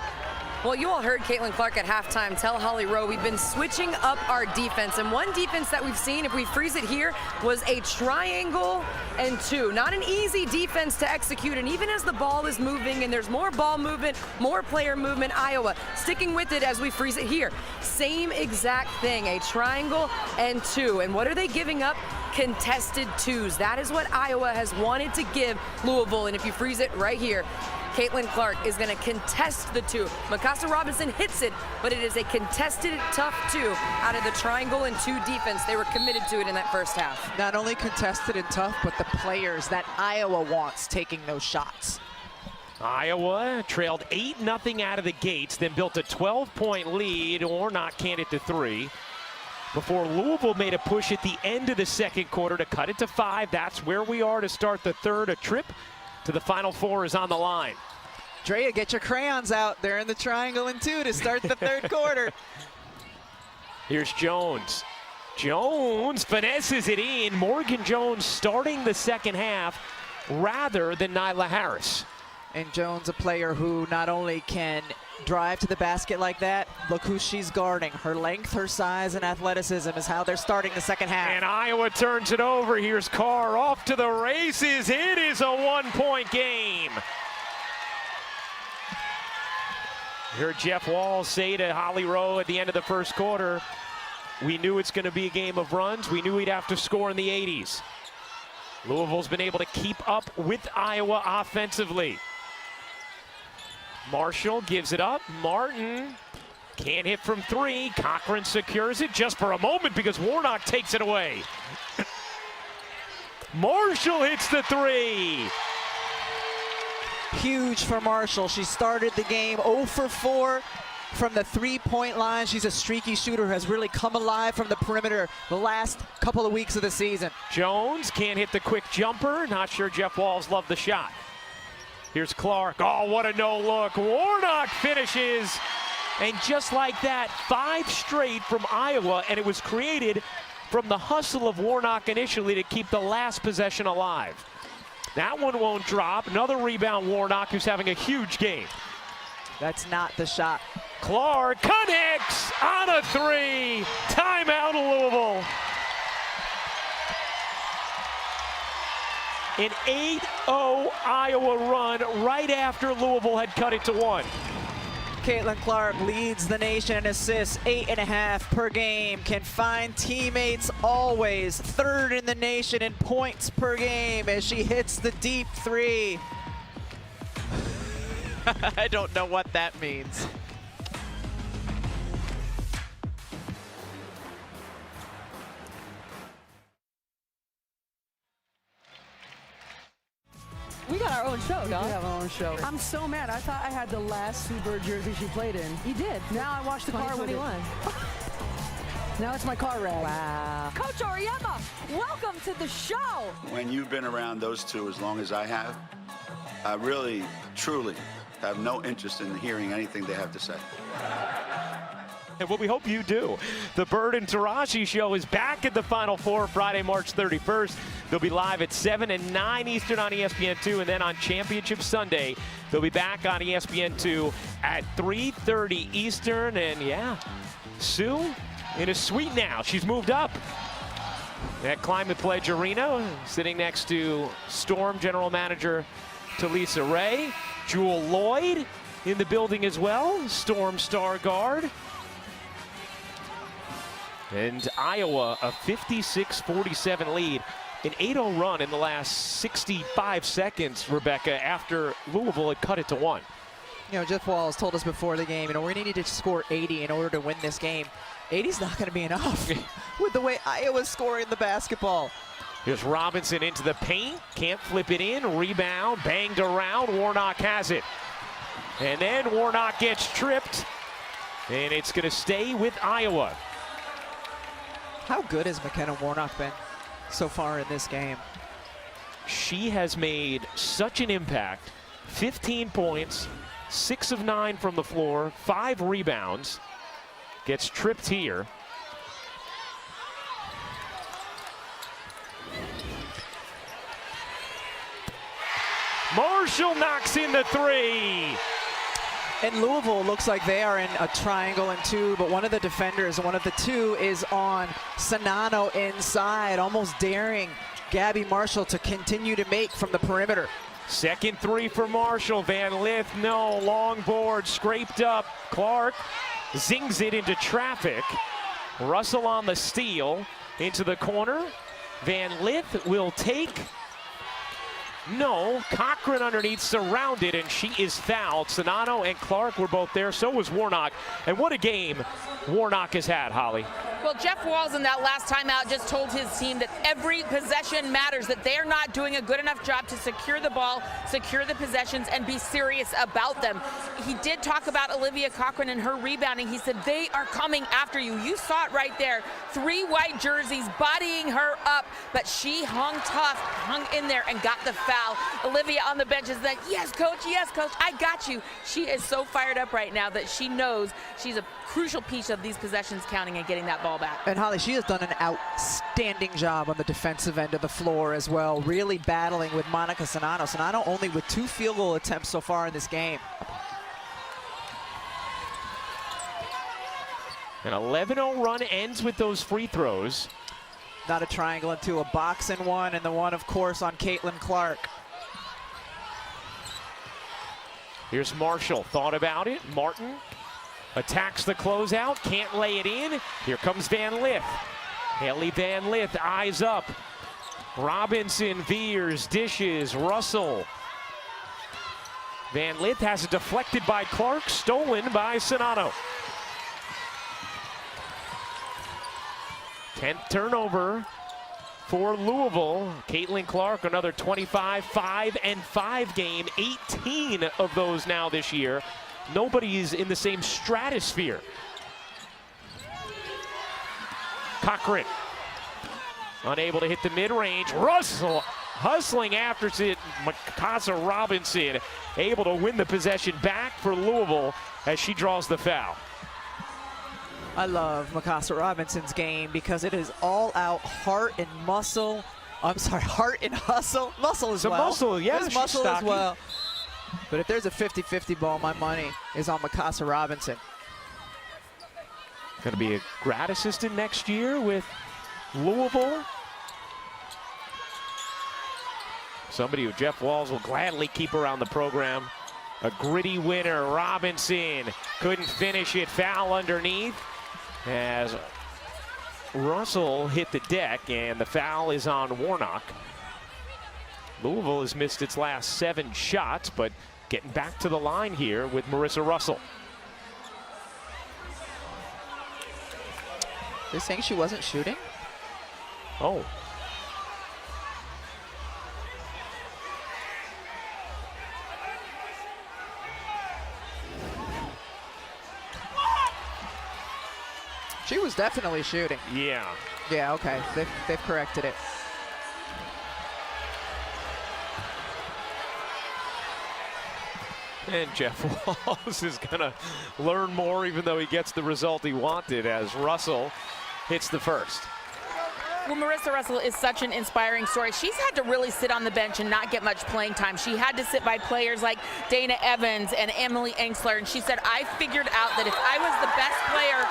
Well, you all heard Caitlin Clark at halftime tell Holly Rowe we've been switching up our defense. And one defense that we've seen, if we freeze it here, was a triangle and 2. Not an easy defense to execute. And even as the ball is moving and there's more ball movement, more player movement, Iowa sticking with it as we freeze it here. Same exact thing, a triangle and 2. And what are they giving up? Contested 2s. That is what Iowa has wanted to give Louisville. And if you freeze it right here, Caitlin Clark is going to contest the 2. Mikasa Robinson hits it, but it is a contested, tough 2 out of the triangle and 2 defense. They were committed to it in that first half. Not only contested and tough, but the players that Iowa wants taking those shots. Iowa trailed 8-0 out of the gates, then built a 12-point lead. Warnock can't hit the 3. Before Louisville made a push at the end of the second quarter to cut it to 5. That's where we are to start the third. A trip to the Final Four is on the line. Drea, get your crayons out. They're in the triangle and 2 to start the third quarter. Here's Jones. Jones finesses it in. Morgan Jones starting the second half rather than Nyla Harris. And Jones, a player who not only can drive to the basket like that, look who she's guarding. Her length, her size, and athleticism is how they're starting the second half. And Iowa turns it over. Here's Carr off to the races. It is a 1-point game. Heard Jeff Walls say to Holly Rowe at the end of the first quarter, we knew it's going to be a game of runs. We knew we'd have to score in the 80s. Louisville's been able to keep up with Iowa offensively. Marshall gives it up. Martin can't hit from 3. Cochran secures it just for a moment because Warnock takes it away. Marshall hits the 3. Huge for Marshall. She started the game 0 for 4 from the 3-point line. She's a streaky shooter who has really come alive from the perimeter the last couple of weeks of the season. Jones can't hit the quick jumper. Not sure Jeff Walls loved the shot. Here's Clark. Oh, what a no-look. Warnock finishes. And just like that, 5 straight from Iowa, and it was created from the hustle of Warnock initially to keep the last possession alive. That one won't drop. Another rebound, Warnock, who's having a huge game. That's not the shot. Clark connects on a 3. Timeout, Louisville. An 8-0 Iowa run right after Louisville had cut it to 1. Caitlin Clark leads the nation in assists, 8.5 per game. Can find teammates always. 3rd in the nation in points per game as she hits the deep 3. I don't know what that means. We got our own show, We dog. have our own show. I'm so mad. I thought I had the last Sue Bird jersey she played in. You did. Now I washed the car with it. 2021. Now it's my car rag. Wow. Coach Auriemma, welcome to the show. When you've been around those two as long as I have, I really, truly have no interest in hearing anything they have to say. And what we hope you do. The Bird and Taraji show is back at the Final Four Friday, March 31st. They'll be live at 7 and 9 Eastern on ESPN2, and then on Championship Sunday, they'll be back on ESPN2 at 3:30 Eastern. And yeah, Sue in a suite now. She's moved up at Climate Pledge Arena, sitting next to Storm General Manager Talisa Ray. Jewel Lloyd in the building as well, Storm star guard. And Iowa, a 56-47 lead. An 8-0 run in the last 65 seconds, Rebecca, after Louisville had cut it to 1. You know, Jeff Walls told us before the game, you know, we're going to need to score 80 in order to win this game. 80's not going to be enough with the way Iowa's scoring the basketball. Here's Robinson into the paint, can't flip it in, rebound, banged around, Warnock has it. And then Warnock gets tripped, and it's going to stay with Iowa. How good has McKenna Warnock been so far in this game? She has made such an impact. 15 points, 6 of 9 from the floor, 5 rebounds. Gets tripped here. Marshall knocks in the 3. And Louisville looks like they are in a triangle and 2, but one of the defenders, one of the 2 is on Sanano inside, almost daring Gabby Marshall to continue to make from the perimeter. Second 3 for Marshall. Van Lith, no. Long board, scraped up. Clark zings it into traffic. Russell on the steal into the corner. Van Lith will take. No, Cochran underneath, surrounded, and she is fouled. Sanano and Clark were both there, so was Warnock. And what a game Warnock has had, Holly. Well, Jeff Walls in that last timeout just told his team that every possession matters, that they're not doing a good enough job to secure the ball, secure the possessions, and be serious about them. He did talk about Olivia Cochran and her rebounding. He said, they are coming after you. You saw it right there. 3 white jerseys bodying her up, but she hung tough, hung in there, and got the foul. Olivia on the bench is like, yes, coach, I got you. She is so fired up right now that she knows she's a crucial piece of these possessions counting and getting that ball back. And Holly, she has done an outstanding job on the defensive end of the floor as well, really battling with Monica Sanano. Sanano only with 2 field goal attempts so far in this game. An 11-0 run ends with those free throws. Not a triangle and 2, a box and 1, and the one, of course, on Caitlin Clark. Here's Marshall, thought about it. Martin attacks the closeout, can't lay it in. Here comes Van Lith. Haley Van Lith, eyes up. Robinson veers, dishes, Russell. Van Lith has it deflected by Clark, stolen by Sanano. 10th turnover for Louisville. Caitlin Clark, another 25, 5 and 5 game, 18 of those now this year. Nobody's in the same stratosphere. Cochran, unable to hit the mid-range. Russell hustling after it. Mikasa Robinson able to win the possession back for Louisville as she draws the foul. I love Mikasa Robinson's game because it is all out heart and muscle. I'm sorry, heart and hustle. Muscle as well. Muscle, yeah. There's muscle as well. But if there's a 50-50 ball, my money is on Mikasa Robinson. Going to be a grad assistant next year with Louisville. Somebody who Jeff Walz will gladly keep around the program. A gritty winner. Robinson couldn't finish it. Foul underneath as Russell hit the deck, and the foul is on Warnock. Louisville has missed its last 7 shots, but getting back to the line here with Marissa Russell. They're saying she wasn't shooting? Oh. She was definitely shooting. Yeah. Yeah, okay. They've corrected it. And Jeff Walz is going to learn more, even though he gets the result he wanted, as Russell hits the first. Well, Marissa Russell is such an inspiring story. She's had to really sit on the bench and not get much playing time. She had to sit by players like Dana Evans and Emily Engsler, and she said, I figured out that if I was the best player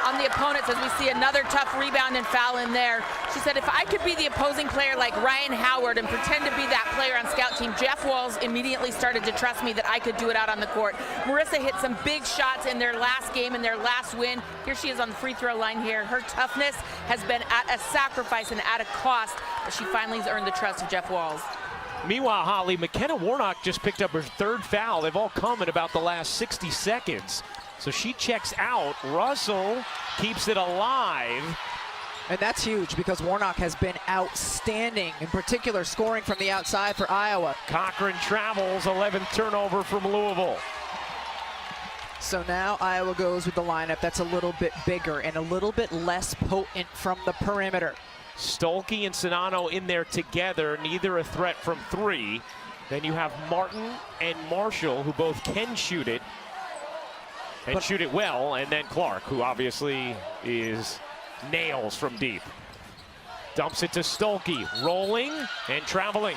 on the opponents, as we see another tough rebound and foul in there, she said, if I could be the opposing player like Ryan Howard and pretend to be that player on scout team, Jeff Walz immediately started to trust me that I could do it out on the court. Marissa hit some big shots in their last game, in their last win. Here she is on the free throw line here. Her toughness has been at a sacrifice and at a cost, but she finally has earned the trust of Jeff Walz. Meanwhile, Holly, McKenna Warnock just picked up her 3rd foul. They've all come in about the last 60 seconds. So she checks out. Russell keeps it alive. And that's huge because Warnock has been outstanding, in particular scoring from the outside for Iowa. Cochran travels, 11th turnover from Louisville. So now Iowa goes with the lineup that's a little bit bigger and a little bit less potent from the perimeter. Stolke and Sonano in there together, neither a threat from 3. Then you have Martin and Marshall, who both can shoot it. And shoot it well, and then Clark, who obviously is nails from deep. Dumps it to Stolke, rolling and traveling.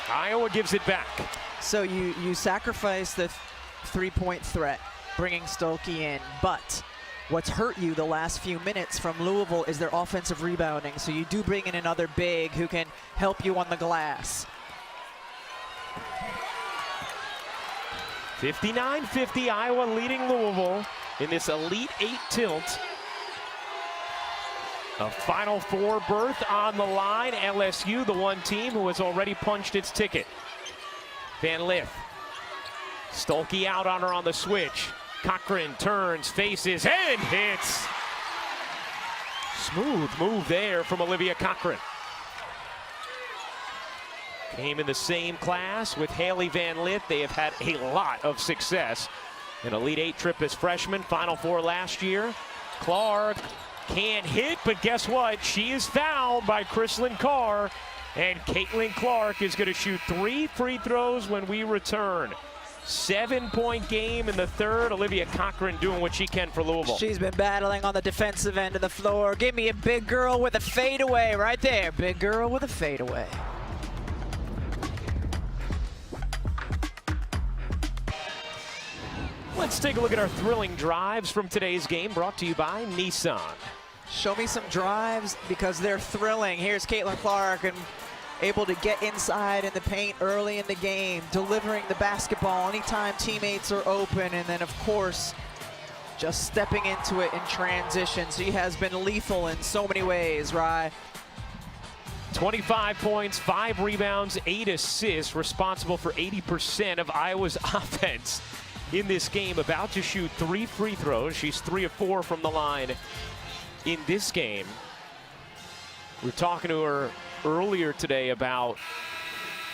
Iowa gives it back. So you sacrifice the 3-point threat, bringing Stolke in, but what's hurt you the last few minutes from Louisville is their offensive rebounding. So you do bring in another big who can help you on the glass. 59-50, Iowa leading Louisville in this Elite 8 tilt. A Final Four berth on the line. LSU, the one team who has already punched its ticket. Van Lith. Stolke out on her on the switch. Cochran turns, faces, and hits. Smooth move there from Olivia Cochran. Came in the same class with Haley Van Lith. They have had a lot of success. An Elite 8 trip as freshman, Final Four last year. Clark can't hit, but guess what? She is fouled by Chrislyn Carr, and Caitlin Clark is going to shoot 3 free throws when we return. 7-point game in the 3rd. Olivia Cochran doing what she can for Louisville. She's been battling on the defensive end of the floor. Give me a big girl with a fadeaway right there. Big girl with a fadeaway. Let's take a look at our thrilling drives from today's game, brought to you by Nissan. Show me some drives because they're thrilling. Here's Caitlin Clark and able to get inside in the paint early in the game, delivering the basketball anytime teammates are open, and then of course just stepping into it in transition. She has been lethal in so many ways, Rye. 25 points, 5 rebounds, 8 assists, responsible for 80% of Iowa's offense in this game. About to shoot 3 free throws. She's 3 of 4 from the line in this game. We were talking to her earlier today about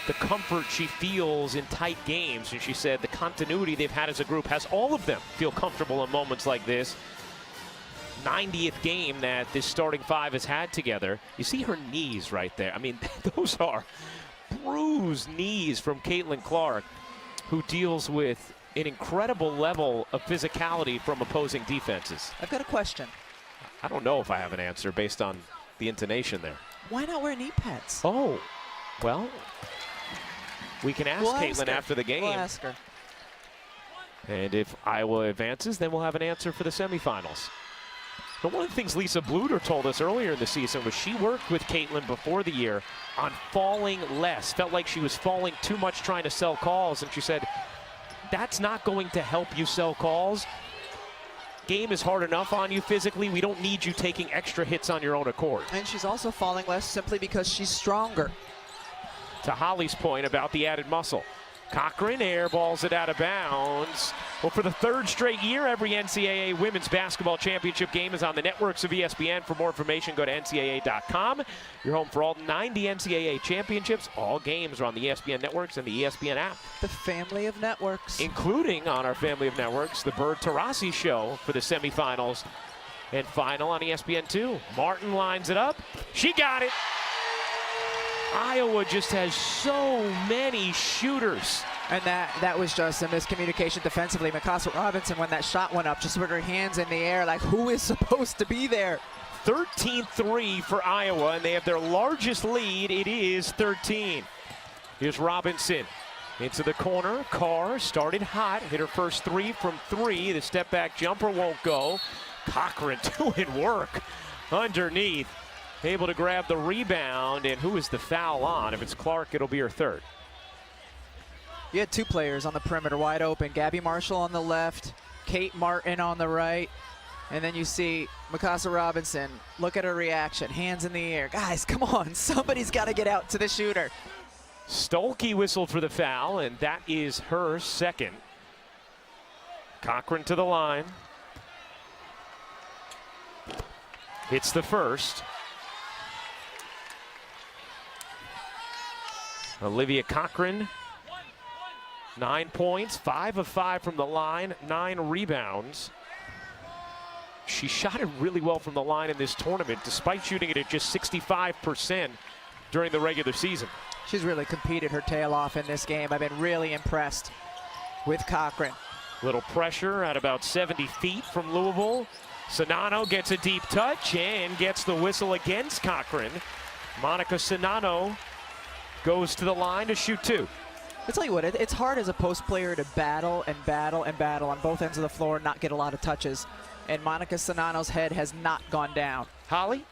the comfort she feels in tight games, and she said the continuity they've had as a group has all of them feel comfortable in moments like this. 90th game that this starting 5 has had together. You see her knees right there. I mean, those are bruised knees from Caitlin Clark, who deals with an incredible level of physicality from opposing defenses. I've got a question. I don't know if I have an answer based on the intonation there. Why not wear knee pads? Oh, well, we can ask Caitlin after the game. We'll ask her. And if Iowa advances, then we'll have an answer for the semifinals. But one of the things Lisa Bluter told us earlier in the season was she worked with Caitlin before the year on falling less. Felt like she was falling too much trying to sell calls, and she said, that's not going to help you sell calls. Game is hard enough on you physically. We don't need you taking extra hits on your own accord. And she's also falling less simply because she's stronger. To Holly's point about the added muscle. Cochran airballs it out of bounds. Well, for the third straight year, every NCAA women's basketball championship game is on the networks of ESPN. For more information, go to ncaa.com. You're home for all 90 NCAA championships. All games are on the ESPN networks and the ESPN app. The family of networks. Including on our family of networks, the Bird Tarasi show for the semifinals and final on ESPN2. Martin lines it up. She got it. Iowa just has so many shooters. And that was just a miscommunication defensively. Mikasa Robinson, when that shot went up, just with her hands in the air, like, who is supposed to be there? 13-3 for Iowa, and they have their largest lead. It is 13. Here's Robinson into the corner. Carr started hot, hit her first three from three. The step back jumper won't go. Cochran doing work underneath. Able to grab the rebound, and who is the foul on? If it's Clark, it'll be her third. You had two players on the perimeter wide open. Gabby Marshall on the left, Kate Martin on the right. And then you see Mikasa Robinson. Look at her reaction, hands in the air. Guys, come on, somebody's got to get out to the shooter. Stolke whistled for the foul, and that is her second. Cochran to the line. Hits the first. Olivia Cochran, 9 points, 5 of 5 from the line, 9 rebounds. She shot it really well from the line in this tournament, despite shooting it at just 65% during the regular season. She's really competed her tail off in this game. I've been really impressed with Cochran. Little pressure at about 70 feet from Louisville. Sonano gets a deep touch and gets the whistle against Cochran. Monica Sonano goes to the line to shoot two. I'll tell you what, it's hard as a post player to battle and battle and battle on both ends of the floor and not get a lot of touches. And Monica Sonano's head has not gone down. Holly?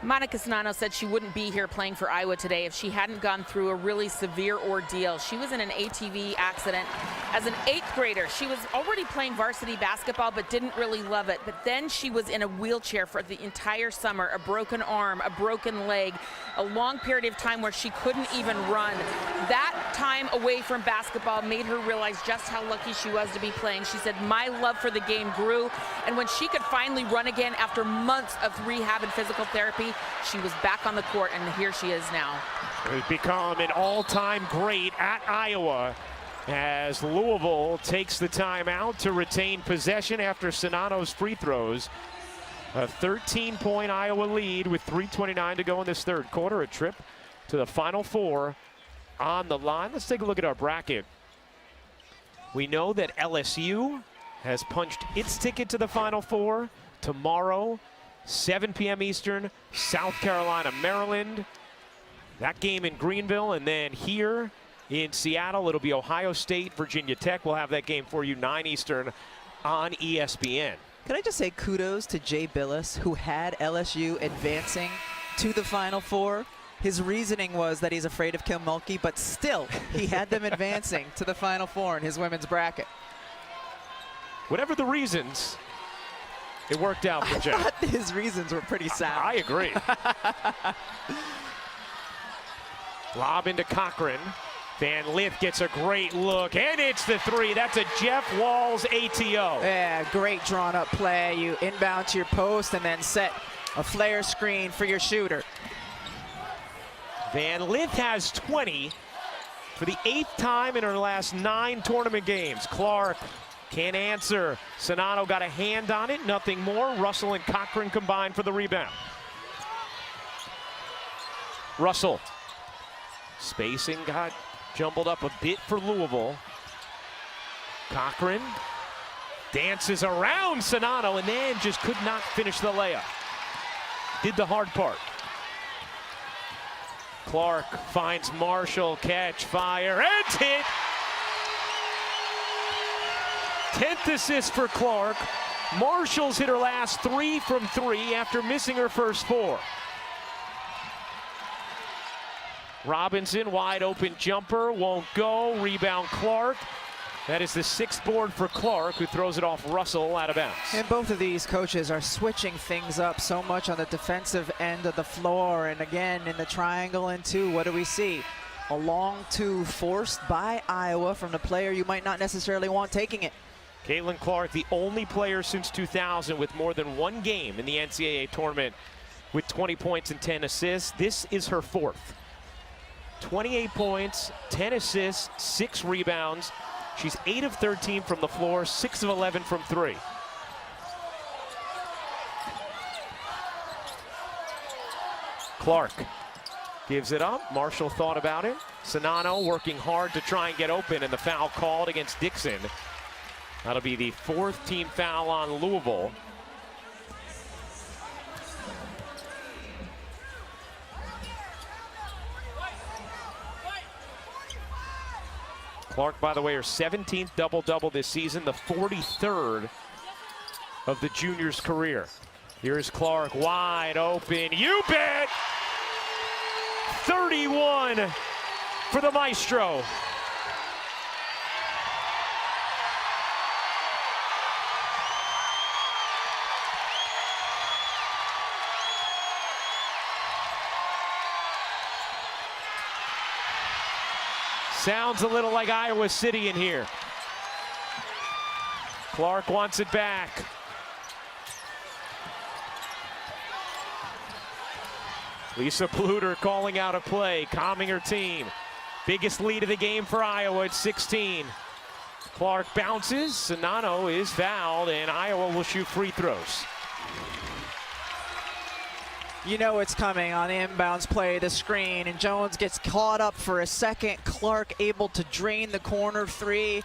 Monica Sonano said she wouldn't be here playing for Iowa today if she hadn't gone through a really severe ordeal. She was in an ATV accident as an 8th grader. She was already playing varsity basketball but didn't really love it. But then she was in a wheelchair for the entire summer, a broken arm, a broken leg, a long period of time where she couldn't even run. That time away from basketball made her realize just how lucky she was to be playing. She said, my love for the game grew, and when she could finally run again after months of rehab and physical therapy, she was back on the court, and here she is now. Has become an all-time great at Iowa as Louisville takes the timeout to retain possession after Sonano's free throws. A 13-point Iowa lead with 3:29 to go in this third quarter. A trip to the Final Four on the line. Let's take a look at our bracket. We know that LSU has punched its ticket to the Final Four tomorrow. 7 p.m. Eastern, South Carolina, Maryland. That game in Greenville, and then here in Seattle, it'll be Ohio State, Virginia Tech. We'll have that game for you, 9 Eastern on ESPN. Can I just say kudos to Jay Billis, who had LSU advancing to the Final Four. His reasoning was that he's afraid of Kim Mulkey, but still, he had them advancing to the Final Four in his women's bracket. Whatever the reasons, it worked out for Jay. I thought his reasons were pretty sound. I agree. Lob into Cochran. Van Lith gets a great look, and it's the three. That's a Jeff Walls ATO. Yeah, great drawn-up play. You inbound to your post and then set a flare screen for your shooter. Van Lith has 20 for the 8th time in her last 9 tournament games. Clark can't answer. Sonano got a hand on it, nothing more. Russell and Cochran combined for the rebound. Russell. Spacing got jumbled up a bit for Louisville. Cochran dances around Sonano and then just could not finish the layup. Did the hard part. Clark finds Marshall, catch, fire, and hit. 10th assist for Clark, Marshall's hit her last 3 from 3 after missing her first 4. Robinson, wide open jumper, won't go. Rebound Clark. That is the 6th board for Clark, who throws it off Russell out of bounds. And both of these coaches are switching things up so much on the defensive end of the floor. And again, in the triangle and 2, what do we see? A long 2 forced by Iowa from the player you might not necessarily want taking it. Caitlin Clark, the only player since 2000 with more than 1 game in the NCAA tournament with 20 points and 10 assists. This is her 4th. 28 points, 10 assists, 6 rebounds. She's 8 of 13 from the floor, 6 of 11 from 3. Clark gives it up. Marshall thought about it. Sonano working hard to try and get open, and the foul called against Dixon. That'll be the 4th team foul on Louisville. Clark, by the way, her 17th double-double this season, the 43rd of the junior's career. Here's Clark wide open. You bet! 31 for the Maestro. Sounds a little like Iowa City in here. Clark wants it back. Lisa Pluter calling out a play, calming her team. Biggest lead of the game for Iowa at 16. Clark bounces, Sonano is fouled, and Iowa will shoot free throws. You know it's coming on the inbounds play, the screen, and Jones gets caught up for a second. Clark able to drain the corner 3.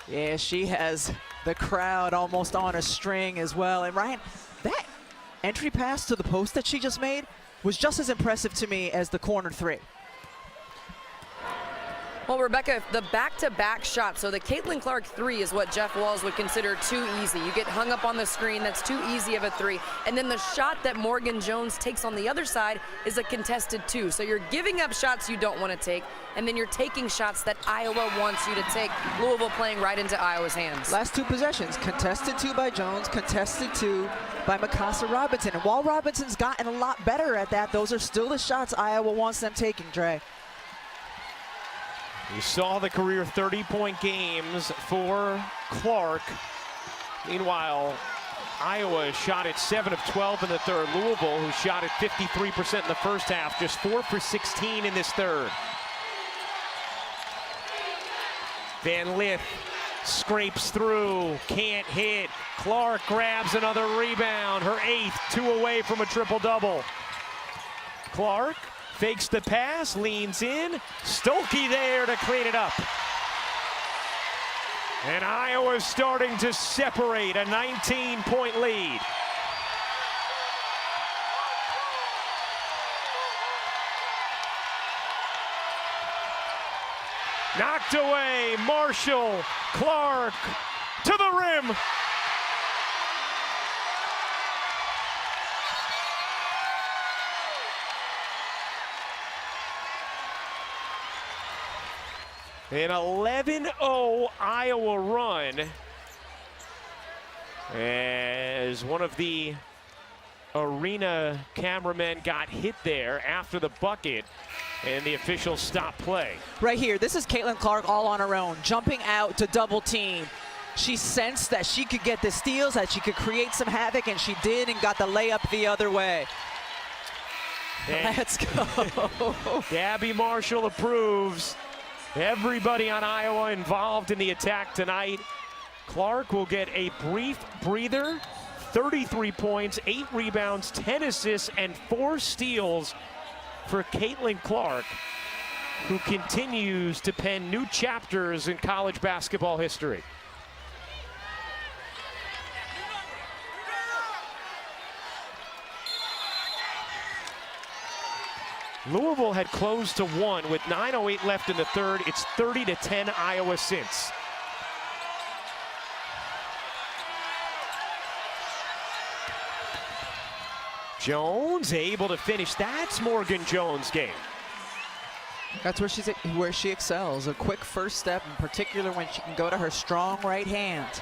Yeah, she has the crowd almost on a string as well. And Ryan, that entry pass to the post that she just made was just as impressive to me as the corner 3. Well, Rebecca, the back-to-back shot, so the Caitlin Clark 3 is what Jeff Walz would consider too easy. You get hung up on the screen, that's too easy of a 3. And then the shot that Morgan Jones takes on the other side is a contested 2. So you're giving up shots you don't want to take, and then you're taking shots that Iowa wants you to take. Louisville playing right into Iowa's hands. Last 2 possessions, contested 2 by Jones, contested 2 by Mikasa Robinson. And while Robinson's gotten a lot better at that, those are still the shots Iowa wants them taking, Dre. You saw the career 30-point games for Clark. Meanwhile, Iowa shot at 7 of 12 in the third. Louisville, who shot at 53% in the first half, just 4 for 16 in this third. Van Lith scrapes through, can't hit. Clark grabs another rebound, her 8th, 2 away from a triple-double. Clark fakes the pass, leans in. Stolke there to clean it up. And Iowa's starting to separate, a 19-point lead. Knocked away, Marshall, Clark to the rim. An 11-0 Iowa run as one of the arena cameramen got hit there after the bucket, and the officials stopped play. Right here, this is Caitlin Clark all on her own, jumping out to double team. She sensed that she could get the steals, that she could create some havoc, and she did, and got the layup the other way. And let's go. Gabby Marshall approves. Everybody on Iowa involved in the attack tonight. Clark will get a brief breather. 33 points, 8 rebounds, 10 assists, and 4 steals for Caitlin Clark, who continues to pen new chapters in college basketball history. Louisville had closed to 1 with 9:08 left in the third. It's 30-10 Iowa since. Jones able to finish. That's Morgan Jones' game. That's where she excels. A quick first step, in particular when she can go to her strong right hand.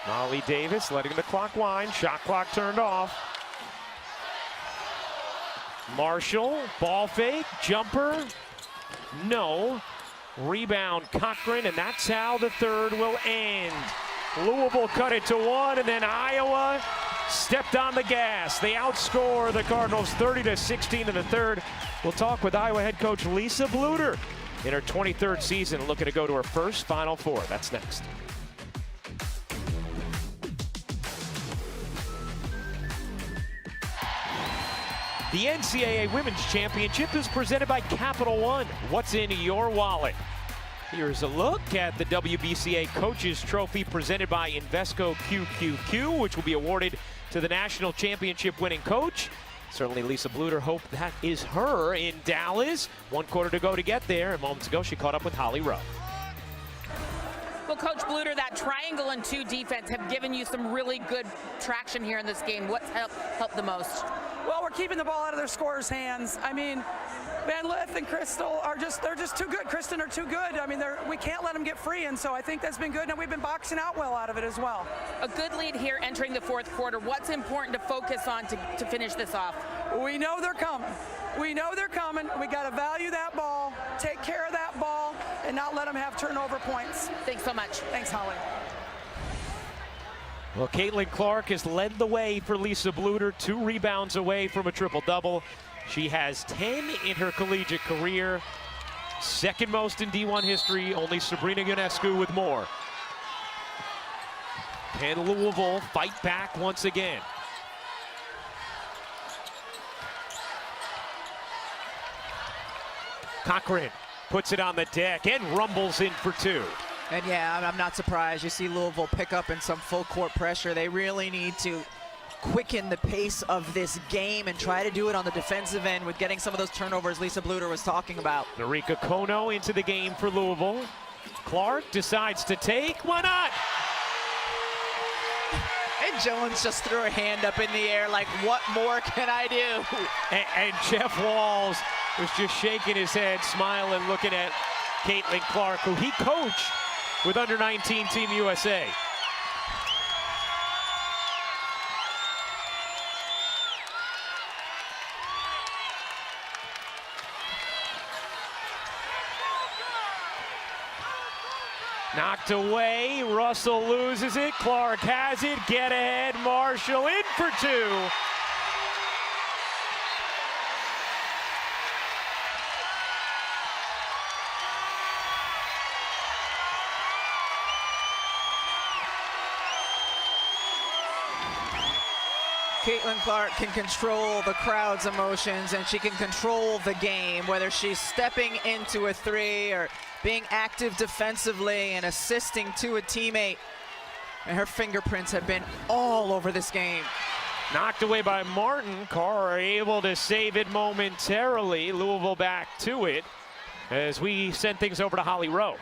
Molly Davis letting the clock wind. Shot clock turned off. Marshall, ball fake, jumper, no. Rebound Cochran, and that's how the third will end. Louisville cut it to 1, and then Iowa stepped on the gas. They outscore the Cardinals 30-16 in the third. We'll talk with Iowa head coach Lisa Bluder in her 23rd season, looking to go to her first Final Four. That's next. The NCAA Women's Championship is presented by Capital One. What's in your wallet? Here's a look at the WBCA Coaches Trophy presented by Invesco QQQ, which will be awarded to the national championship winning coach. Certainly Lisa Bluder hoped that is her in Dallas. 1 quarter to go to get there. Moments ago, she caught up with Holly Rowe. Well, Coach Bluder, that triangle and 2 defense have given you some really good traction here in this game. What's helped the most? Well, we're keeping the ball out of their scorers' hands. I mean, Van Lith and Crystal they're just too good. Kristen are too good. I mean, we can't let them get free, and so I think that's been good, and we've been boxing out well out of it as well. A good lead here entering the 4th quarter. What's important to focus on to finish this off? We know they're coming. We know they're coming. We got to value that ball, take care of that ball, and not let them have turnover points. Thanks so much. Thanks, Holly. Well, Caitlin Clark has led the way for Lisa Bluder, 2 rebounds away from a triple-double. She has 10 in her collegiate career, second most in D1 history, only Sabrina Ionescu with more. Can Louisville fight back once again? Cochran puts it on the deck and rumbles in for 2. And yeah, I'm not surprised. You see Louisville pick up in some full court pressure. They really need to quicken the pace of this game and try to do it on the defensive end with getting some of those turnovers Lisa Bluder was talking about. Narika Kono into the game for Louisville. Clark decides to take. Why not? And Jones just threw her hand up in the air like, what more can I do? And Jeff Walls was just shaking his head, smiling, looking at Caitlin Clark, who he coached with under-19 Team USA. Knocked away, Russell loses it, Clark has it, get ahead, Marshall in for 2. Caitlin Clark can control the crowd's emotions, and she can control the game, whether she's stepping into a 3 or being active defensively and assisting to a teammate. And her fingerprints have been all over this game. Knocked away by Martin. Carr able to save it momentarily. Louisville back to it as we send things over to Holly Rowe.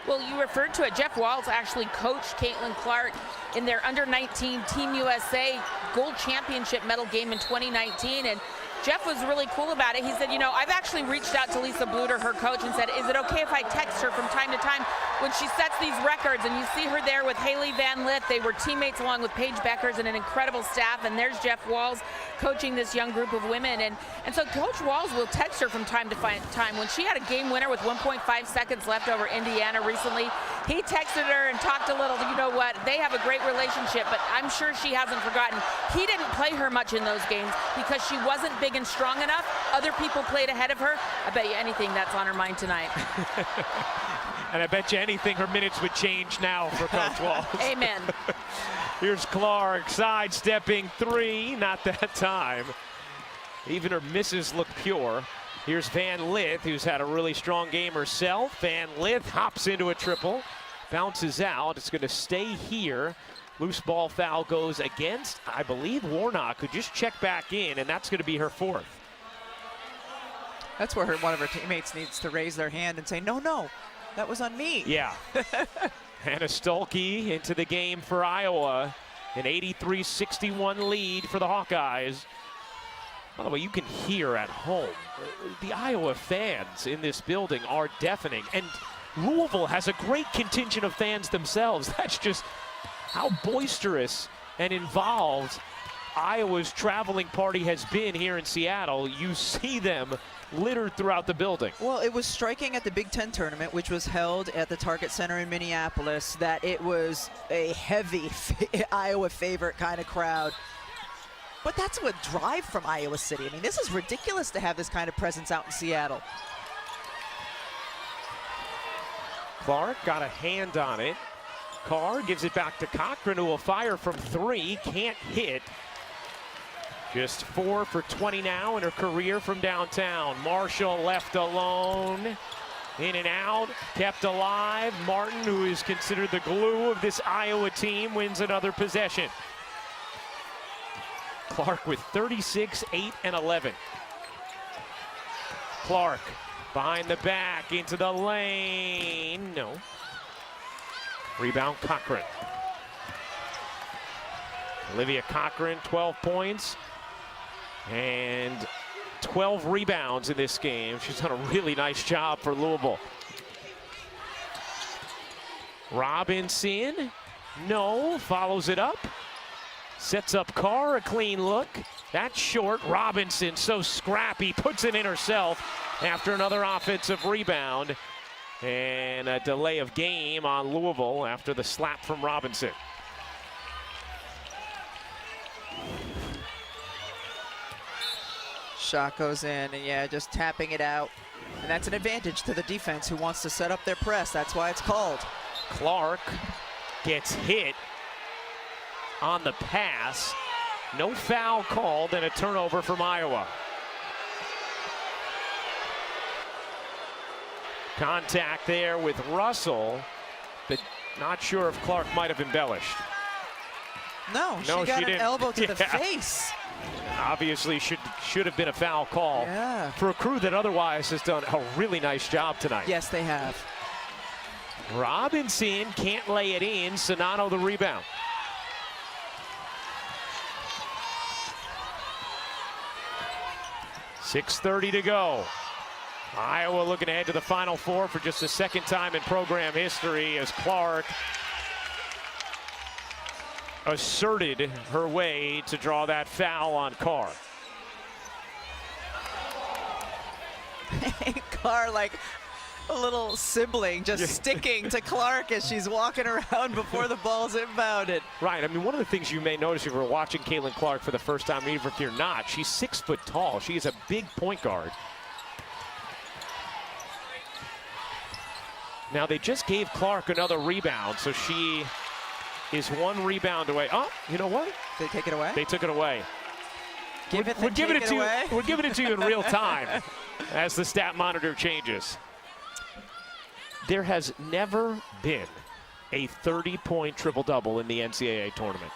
Well, you referred to it. Jeff Walls actually coached Caitlin Clark in their under-19 Team USA Gold Championship medal game in 2019. And Jeff was really cool about it. He said, you know, I've actually reached out to Lisa Bluder, her coach, and said, is it okay if I text her from time to time when she sets these records? And you see her there with Haley Van Lith. They were teammates along with Paige Beckers and an incredible staff. And there's Jeff Walls coaching this young group of women. And so Coach Walls will text her from time to time. When she had a game winner with 1.5 seconds left over Indiana recently, he texted her and talked a little. You know what? They have a great relationship, but I'm sure she hasn't forgotten. He didn't play her much in those games because she wasn't big and strong enough. Other people played ahead of her. I bet you anything that's on her mind tonight. And I bet you anything her minutes would change now for Coach Walls. Amen. Here's Clark sidestepping 3, not that time. Even her misses look pure. Here's Van Lith, who's had a really strong game herself. Van Lith hops into a triple, bounces out. It's going to stay here. Loose ball foul goes against, I believe, Warnock, who just checked back in, and that's going to be her 4th. That's where one of her teammates needs to raise their hand and say, no, that was on me. Yeah. Hannah Stolke into the game for Iowa. An 83-61 lead for the Hawkeyes. By the way, you can hear at home, the Iowa fans in this building are deafening. And Louisville has a great contingent of fans themselves. That's just how boisterous and involved Iowa's traveling party has been here in Seattle. You see them littered throughout the building. Well, it was striking at the Big Ten tournament, which was held at the Target Center in Minneapolis, that it was a heavy Iowa favorite kind of crowd. But that's what drive from Iowa City. I mean, this is ridiculous to have this kind of presence out in Seattle. Clark got a hand on it. Carr gives it back to Cochran, who will fire from 3, can't hit. Just 4 for 20 now in her career from downtown. Marshall left alone. In and out, kept alive. Martin, who is considered the glue of this Iowa team, wins another possession. Clark with 36, 8, and 11. Clark behind the back into the lane. No. Rebound Cochran. Olivia Cochran, 12 points and 12 rebounds in this game. She's done a really nice job for Louisville. Robinson, no, follows it up. Sets up Carr, a clean look. That's short. Robinson, so scrappy, puts it in herself after another offensive rebound. And a delay of game on Louisville after the slap from Robinson. Shot goes in, and yeah, just tapping it out. And that's an advantage to the defense who wants to set up their press. That's why it's called. Clark gets hit on the pass. No foul called, and a turnover from Iowa. Contact there with Russell, but not sure if Clark might have embellished. No, she got an elbow to the face. Obviously should have been a foul call for a crew that otherwise has done a really nice job tonight. Yes, they have. Robinson can't lay it in. Sonano the rebound. .6:30 to go. Iowa looking ahead to the Final Four for just the second time in program history as Clark asserted her way to draw that foul on Carr. Carr like a little sibling just sticking to Clark as she's walking around before the ball's inbounded. Right, I mean, one of the things you may notice if you're watching Caitlin Clark for the first time, even if you're not, she's 6 foot tall. She is a big point guard. Now they just gave Clark another rebound, so she is 1 rebound away. Oh, you know what? They take it away? They took it away. We're giving it to you in real time as the stat monitor changes. There has never been a 30-point triple-double in the NCAA tournament.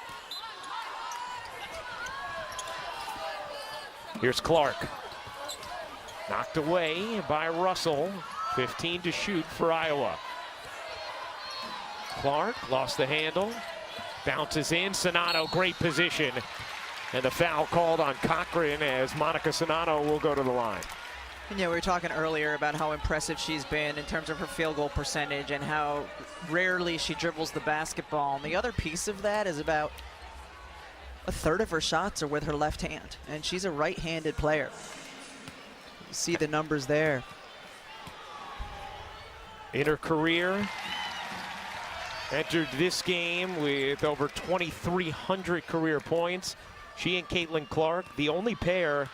Here's Clark. Knocked away by Russell. 15 to shoot for Iowa. Clark lost the handle. Bounces in. Sonano, great position. And the foul called on Cochran as Monica Sonano will go to the line. And yeah, we were talking earlier about how impressive she's been in terms of her field goal percentage and how rarely she dribbles the basketball. And the other piece of that is about a third of her shots are with her left hand. And she's a right-handed player. You see the numbers there. In her career, entered this game with over 2,300 career points. She and Caitlin Clark, the only pair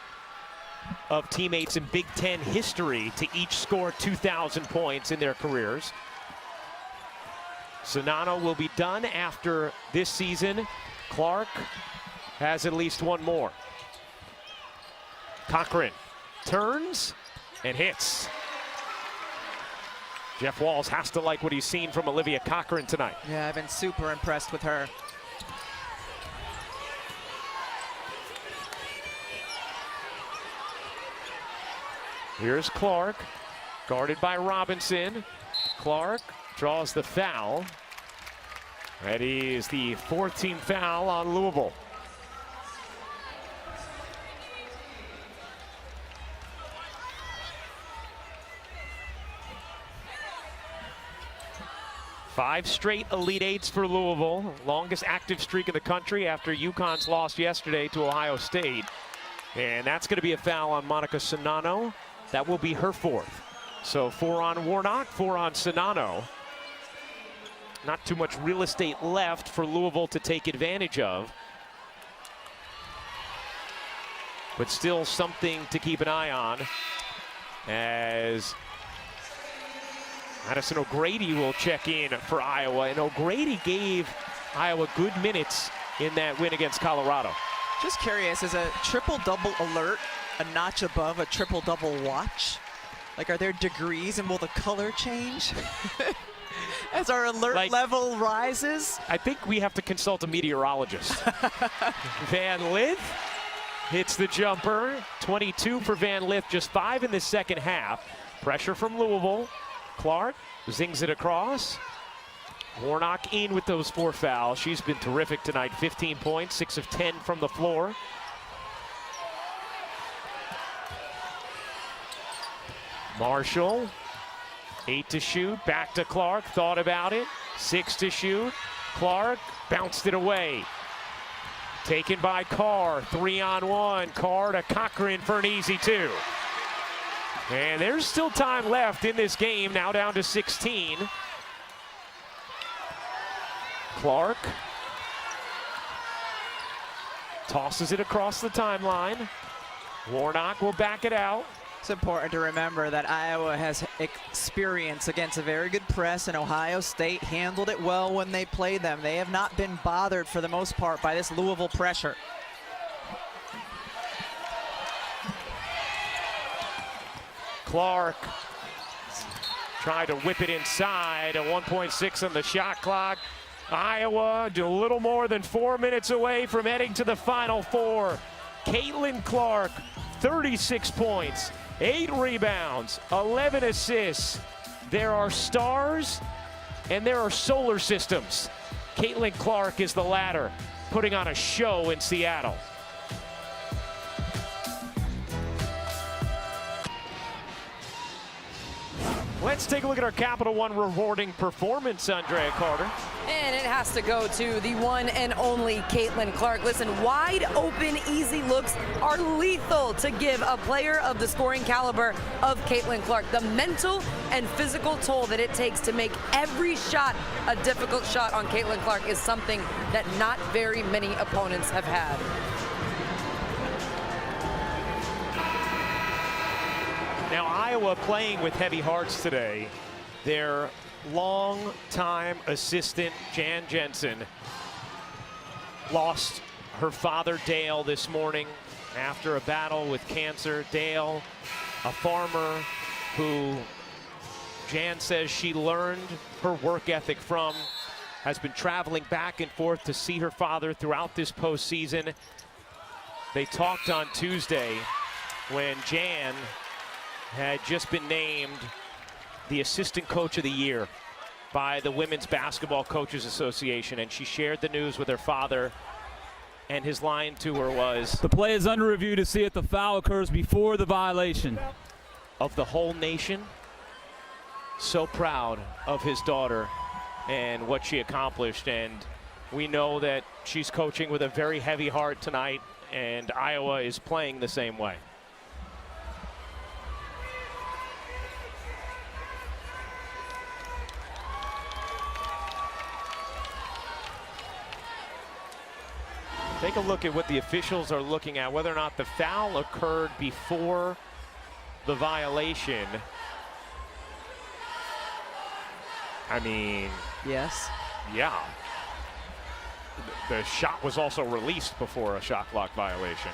of teammates in Big Ten history to each score 2,000 points in their careers. Sonano will be done after this season. Clark has at least one more. Cochran turns and hits. Jeff Walz has to like what he's seen from Olivia Cochran tonight. Yeah, I've been super impressed with her. Here's Clark, guarded by Robinson. Clark draws the foul. That is the 14th foul on Louisville. Five straight Elite Eights for Louisville, longest active streak in the country after UConn's lost yesterday to Ohio State. And that's going to be a foul on Monica Sonano. That will be her fourth. So 4 on Warnock, 4 on Sonano. Not too much real estate left for Louisville to take advantage of. But still something to keep an eye on, as Madison O'Grady will check in for Iowa, and O'Grady gave Iowa good minutes in that win against Colorado. Just curious, is a triple-double alert a notch above a triple-double watch? Like, are there degrees, and will the color change as our alert level rises? I think we have to consult a meteorologist. Van Lith hits the jumper. 22 for Van Lith, just 5 in the second half. Pressure from Louisville. Clark zings it across. Warnock in with those 4 fouls. She's been terrific tonight. 15 points, 6 of 10 from the floor. Marshall, 8 to shoot. Back to Clark, thought about it. 6 to shoot. Clark bounced it away. Taken by Carr, 3-on-1. Carr to Cochran for an easy 2. And there's still time left in this game, now down to 16. Clark tosses it across the timeline. Warnock will back it out. It's important to remember that Iowa has experience against a very good press, and Ohio State handled it well when they played them. They have not been bothered for the most part by this Louisville pressure. Clark tried to whip it inside. A 1.6 on the shot clock. Iowa a little more than 4 minutes away from heading to the Final Four. Caitlin Clark, 36 points, 8 rebounds, 11 assists. There are stars and there are solar systems. Caitlin Clark is the latter, putting on a show in Seattle. Let's take a look at our Capital One rewarding performance, Andrea Carter. And it has to go to the one and only Caitlin Clark. Listen, wide open, easy looks are lethal to give a player of the scoring caliber of Caitlin Clark. The mental and physical toll that it takes to make every shot a difficult shot on Caitlin Clark is something that not very many opponents have had. Now, Iowa playing with heavy hearts today. Their long-time assistant, Jan Jensen, lost her father, Dale, this morning after a battle with cancer. Dale, a farmer who Jan says she learned her work ethic from, has been traveling back and forth to see her father throughout this postseason. They talked on Tuesday when Jan had just been named the Assistant Coach of the Year by the Women's Basketball Coaches Association, and she shared the news with her father, and his line to her was, "The play is under review to see if the foul occurs before the violation." Of the whole nation, so proud of his daughter and what she accomplished, and we know that she's coaching with a very heavy heart tonight, and Iowa is playing the same way. Take a look at what the officials are looking at, whether or not the foul occurred before the violation. I mean, yes. Yeah. The shot was also released before a shot clock violation.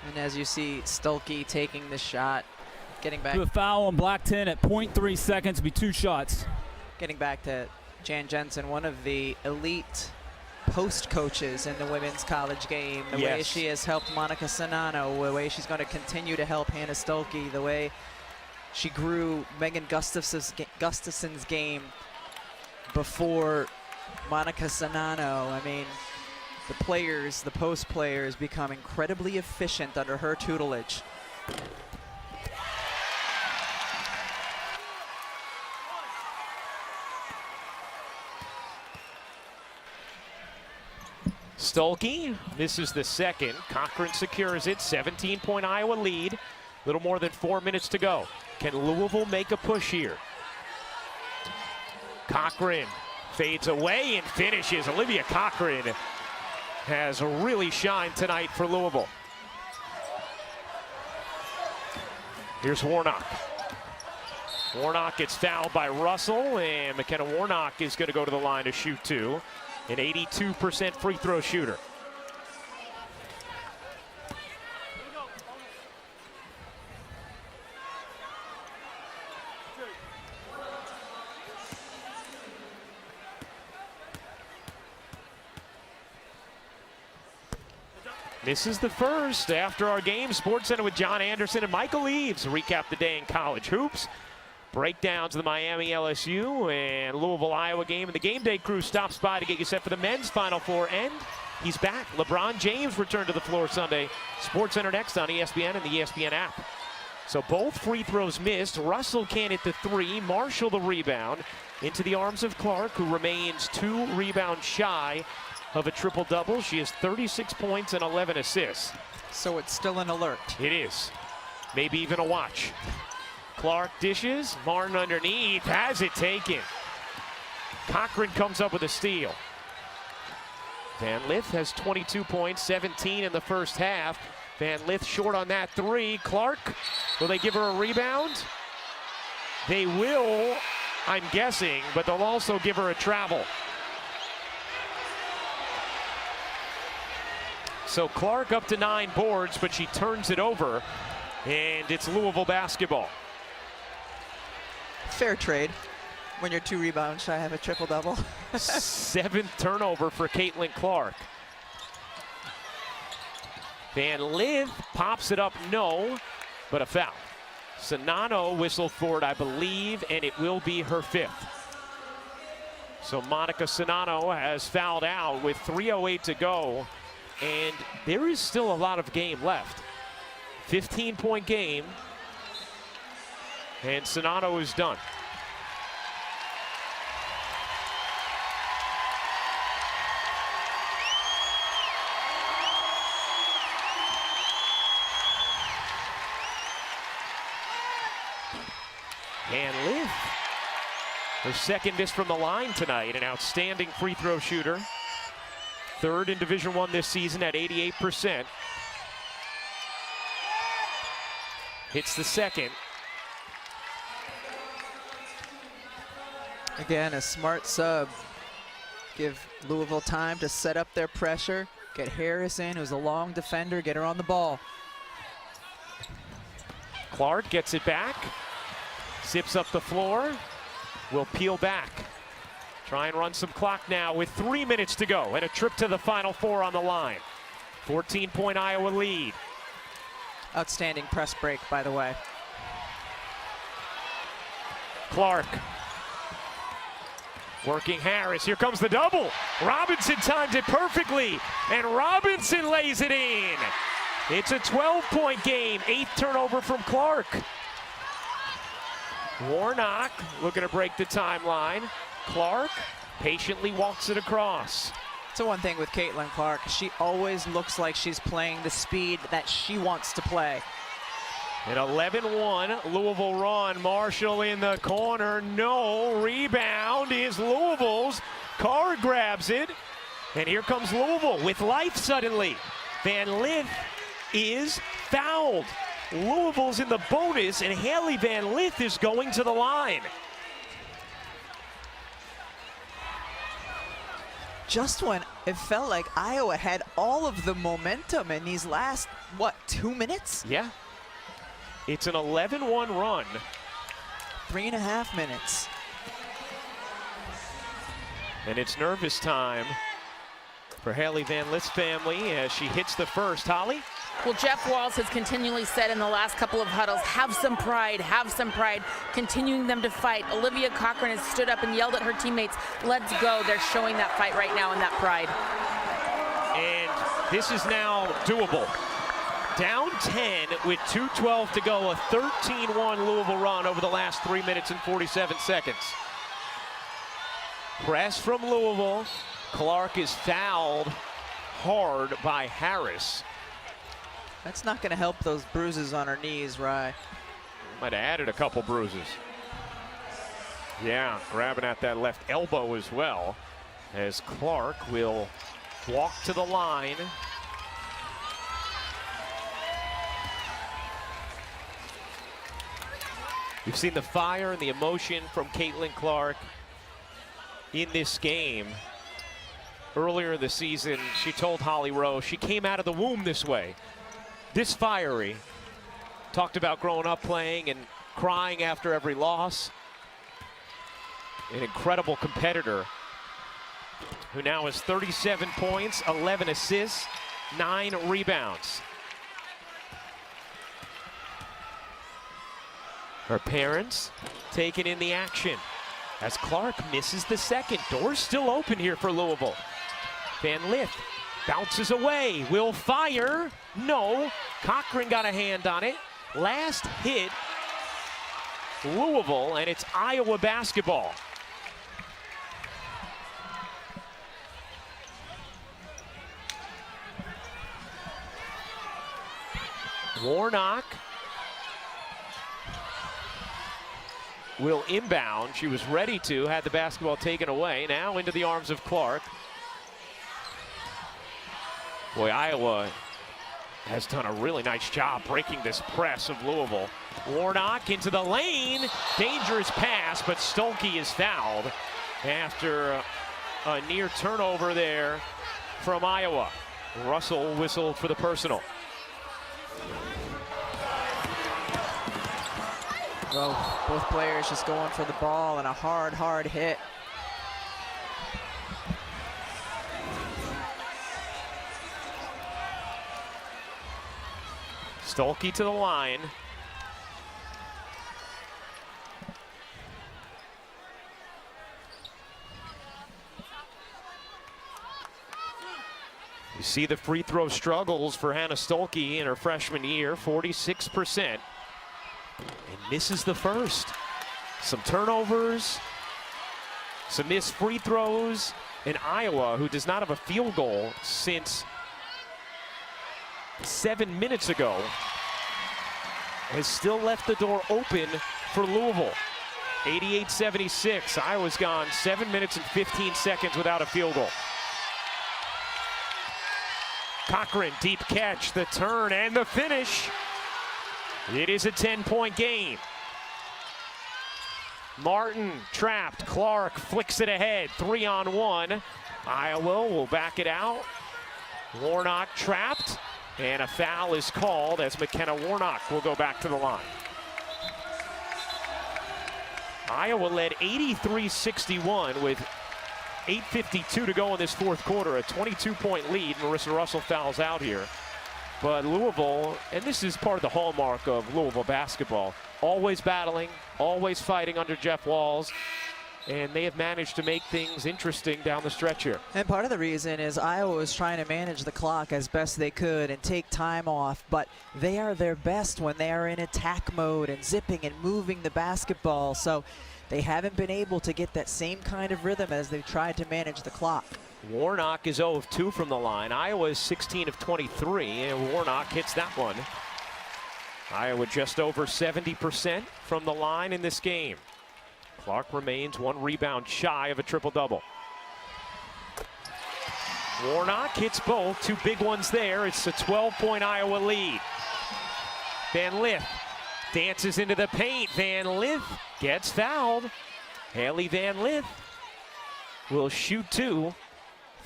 And as you see, Stuelke taking the shot, getting back. To a foul on Black 10 at 0.3 seconds, be 2 shots. Getting back to Jan Jensen, one of the elite post coaches in the women's college game, the way she has helped Monica Sanano, the way she's going to continue to help Hannah Stolke, the way she grew Megan Gustafson's game before Monica Sanano. I mean, the players, the post players become incredibly efficient under her tutelage. Stolke misses the second. Cochran secures it. 17-point Iowa lead. Little more than 4 minutes to go. Can Louisville make a push here? Cochran fades away and finishes. Olivia Cochran has really shined tonight for Louisville. Here's Warnock. Warnock gets fouled by Russell, and McKenna Warnock is going to go to the line to shoot two. An 82% free throw shooter. This is the first after our game. SportsCenter with John Anderson and Michael Eaves recap the day in college hoops. Breakdowns of the Miami LSU and Louisville Iowa game. And the game day crew stops by to get you set for the men's Final Four. And he's back. LeBron James returned to the floor Sunday. SportsCenter next on ESPN and the ESPN app. So both free throws missed. Russell can't hit the three. Marshall the rebound into the arms of Clark, who remains 2 rebounds shy of a triple-double. She has 36 points and 11 assists. So it's still an alert. It is. Maybe even a watch. Clark dishes. Martin underneath. Has it taken. Cochran comes up with a steal. Van Lith has 22 points, 17 in the first half. Van Lith short on that three. Clark, will they give her a rebound? They will, I'm guessing, but they'll also give her a travel. So Clark up to 9 boards, but she turns it over, and it's Louisville basketball. Fair trade when you're 2 rebounds shy of a triple-double. 7th turnover for Caitlin Clark. Van Lith pops it up, no, but a foul. Sanano whistled for it, I believe, and it will be her 5th. So Monica Sanano has fouled out with 3:08 to go, and there is still a lot of game left. 15-point game, and Sanano is done. And Liv, her second miss from the line tonight, an outstanding free throw shooter. 3rd in Division I this season at 88%. Hits the second. Again, a smart sub. Give Louisville time to set up their pressure. Get Harris in, who's a long defender, get her on the ball. Clark gets it back. Zips up the floor. Will peel back. Try and run some clock now with 3 minutes to go and a trip to the Final Four on the line. 14-point Iowa lead. Outstanding press break, by the way. Clark working Harris. Here comes the double. Robinson times it perfectly, and Robinson lays it in. It's a 12-point game. 8th turnover from Clark. Warnock looking to break the timeline. Clark patiently walks it across. So one thing with Caitlin Clark, she always looks like she's playing the speed that she wants to play. An 11-1 Louisville run. Marshall in the corner. No. Rebound is Louisville's. Carr grabs it. And here comes Louisville with life suddenly. Van Lith is fouled. Louisville's in the bonus, and Haley Van Lith is going to the line. Just when it felt like Iowa had all of the momentum in these last, 2 minutes? Yeah. It's an 11-1 run. 3.5 minutes. And it's nervous time for Haley Van Lith's family as she hits the first. Holly? Well, Jeff Walls has continually said in the last couple of huddles, have some pride, continuing them to fight. Olivia Cochran has stood up and yelled at her teammates, let's go. They're showing that fight right now and that pride. And this is now doable. Down 10 with 2:12 to go, a 13-1 Louisville run over the last 3 minutes and 47 seconds. Press from Louisville. Clark is fouled hard by Harris. That's not going to help those bruises on her knees, Rye. Might have added a couple bruises. Yeah, grabbing at that left elbow as well, as Clark will walk to the line. We've seen the fire and the emotion from Caitlin Clark in this game. Earlier in the season, she told Holly Rowe she came out of the womb this way. This fiery. Talked about growing up playing and crying after every loss. An incredible competitor who now has 37 points, 11 assists, 9 rebounds. Her parents taking in the action as Clark misses the second. Doors still open here for Louisville. Van Lith bounces away, will fire. No, Cochran got a hand on it. Last hit, Louisville, and it's Iowa basketball. Warnock will inbound. She was ready to, had the basketball taken away. Now into the arms of Clark. Boy, Iowa has done a really nice job breaking this press of Louisville. Warnock into the lane. Dangerous pass, but Stolke is fouled after a near turnover there from Iowa. Russell whistled for the personal. Well, both players just going for the ball and a hard hit. Stolke to the line. You see the free throw struggles for Hannah Stolke in her freshman year, 46%. And misses the first. Some turnovers, some missed free throws. And Iowa, who does not have a field goal since 7 minutes ago, has still left the door open for Louisville. 88-76. Iowa's gone 7 minutes and 15 seconds without a field goal. Cochran, deep catch, the turn and the finish. It is a 10-point game. Martin trapped. Clark flicks it ahead. 3-on-1. Iowa will back it out. Warnock trapped. And a foul is called as McKenna Warnock will go back to the line. Iowa led 83-61 with 8:52 to go in this fourth quarter. A 22-point lead. Marissa Russell fouls out here. But Louisville, and this is part of the hallmark of Louisville basketball, always battling, always fighting under Jeff Walls. And they have managed to make things interesting down the stretch here. And part of the reason is Iowa was trying to manage the clock as best they could and take time off, but they are their best when they are in attack mode and zipping and moving the basketball. So they haven't been able to get that same kind of rhythm as they've tried to manage the clock. Warnock is 0 of 2 from the line. Iowa is 16 of 23, and Warnock hits that one. Iowa just over 70% from the line in this game. Clark remains 1 rebound shy of a triple-double. Warnock hits both, 2 big ones there. It's a 12-point Iowa lead. Van Lith dances into the paint. Van Lith gets fouled. Haley Van Lith will shoot 2.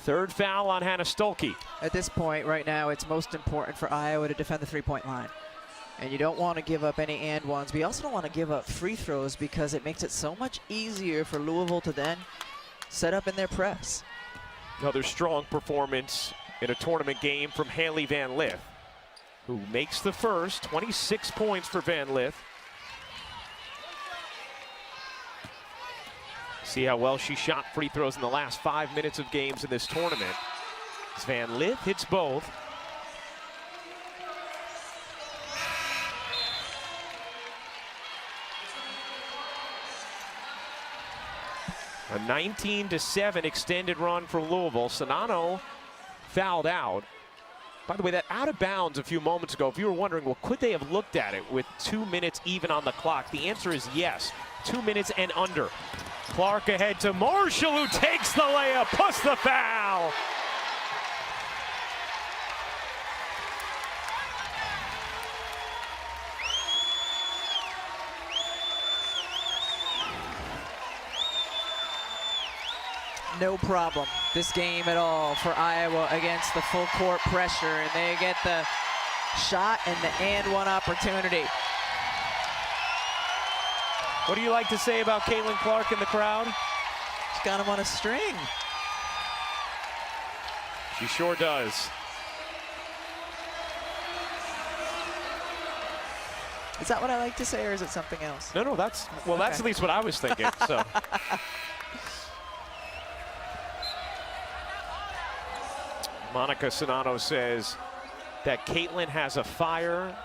Third foul on Hannah Stolke. At this point right now, it's most important for Iowa to defend the three-point line. And you don't want to give up any and ones, but you also don't want to give up free throws because it makes it so much easier for Louisville to then set up in their press. Another strong performance in a tournament game from Haley Van Lith, who makes the first. 26 points for Van Lith. See how well she shot free throws in the last 5 minutes of games in this tournament. As Van Lith hits both. A 19-7 extended run for Louisville. Sonano fouled out. By the way, that out of bounds a few moments ago, if you were wondering, well, could they have looked at it with 2 minutes even on the clock? The answer is yes. 2 minutes and under. Clark ahead to Marshall, who takes the layup, puts the foul. No problem this game at all for Iowa against the full court pressure, and they get the shot and the and one opportunity. What do you like to say about Caitlin Clark in the crowd? She's got him on a string. She sure does. Is that what I like to say, or is it something else? No, that's at least what I was thinking. So. Monica Sonano says that Caitlin has a fire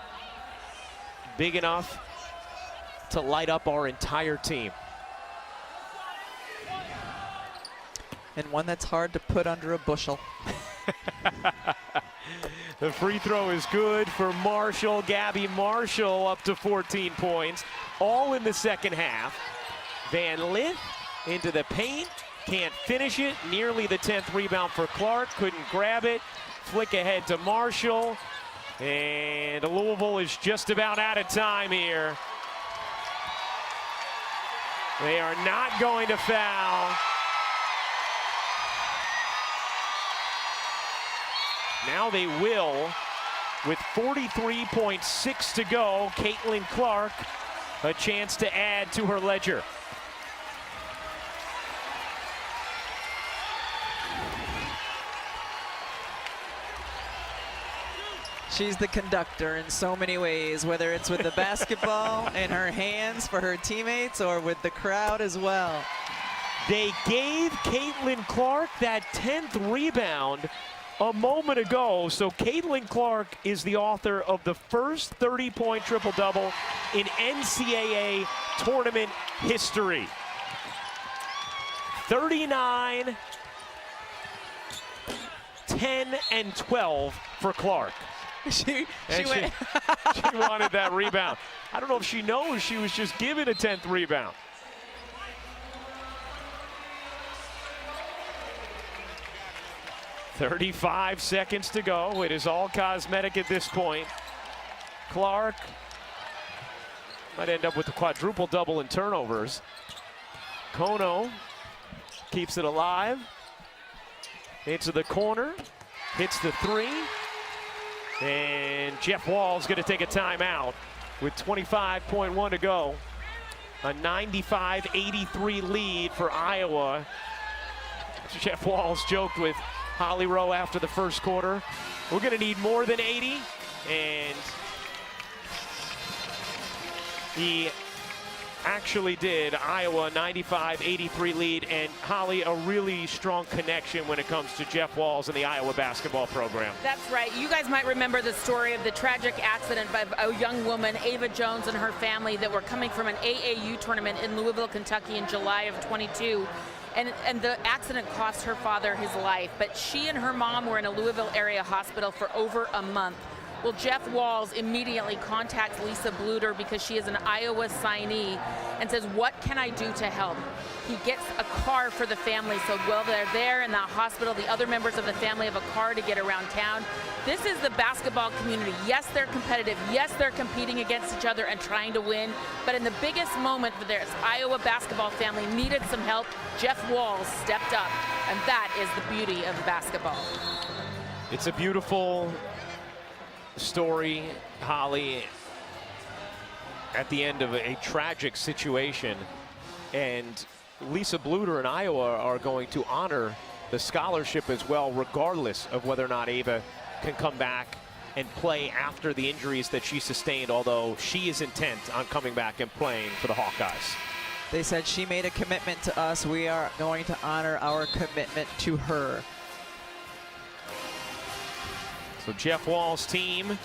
big enough to light up our entire team. And one that's hard to put under a bushel. The free throw is good for Marshall. Gabby Marshall up to 14 points, all in the second half. Van Lith into the paint. Can't finish it. Nearly the 10th rebound for Clark. Couldn't grab it. Flick ahead to Marshall. And Louisville is just about out of time here. They are not going to foul. Now they will with 43.6 to go. Caitlin Clark, a chance to add to her ledger. She's the conductor in so many ways, whether it's with the basketball in her hands for her teammates or with the crowd as well. They gave Caitlin Clark that 10th rebound a moment ago. So Caitlin Clark is the author of the first 30-point triple-double in NCAA tournament history. 39, 10, and 12 for Clark. She wanted that rebound. I don't know if she knows she was just given a 10th rebound. "35 seconds to go. It is all cosmetic at this point. Clark might end up with a quadruple double in turnovers. Kono keeps it alive. Into the corner. Hits the three. And Jeff Wall's going to take a timeout with 25.1 to go. A 95-83 lead for Iowa. Jeff Walls joked with Holly Rowe after the first quarter, we're going to need more than 80. And he actually did. Iowa 95-83 lead, and Holly, a really strong connection when it comes to Jeff Walls and the Iowa basketball program. That's right. You guys might remember the story of the tragic accident by a young woman, Ava Jones, and her family that were coming from an AAU tournament in Louisville, Kentucky in July of 22. And the accident cost her father his life, but she and her mom were in a Louisville area hospital for over a month. Well, Jeff Walls immediately contacts Lisa Bluter because she is an Iowa signee and says, what can I do to help? He gets a car for the family, so while they're there in the hospital, the other members of the family have a car to get around town. This is the basketball community. Yes, they're competitive. Yes, they're competing against each other and trying to win. But in the biggest moment for this Iowa basketball family needed some help, Jeff Walls stepped up, and that is the beauty of basketball. It's a beautiful story, Holly, at the end of a tragic situation, and Lisa Bluter in Iowa are going to honor the scholarship as well, regardless of whether or not Ava can come back and play after the injuries that she sustained, although she is intent on coming back and playing for the Hawkeyes. They said she made a commitment to us. We are going to honor our commitment to her. So Jeff Wall's team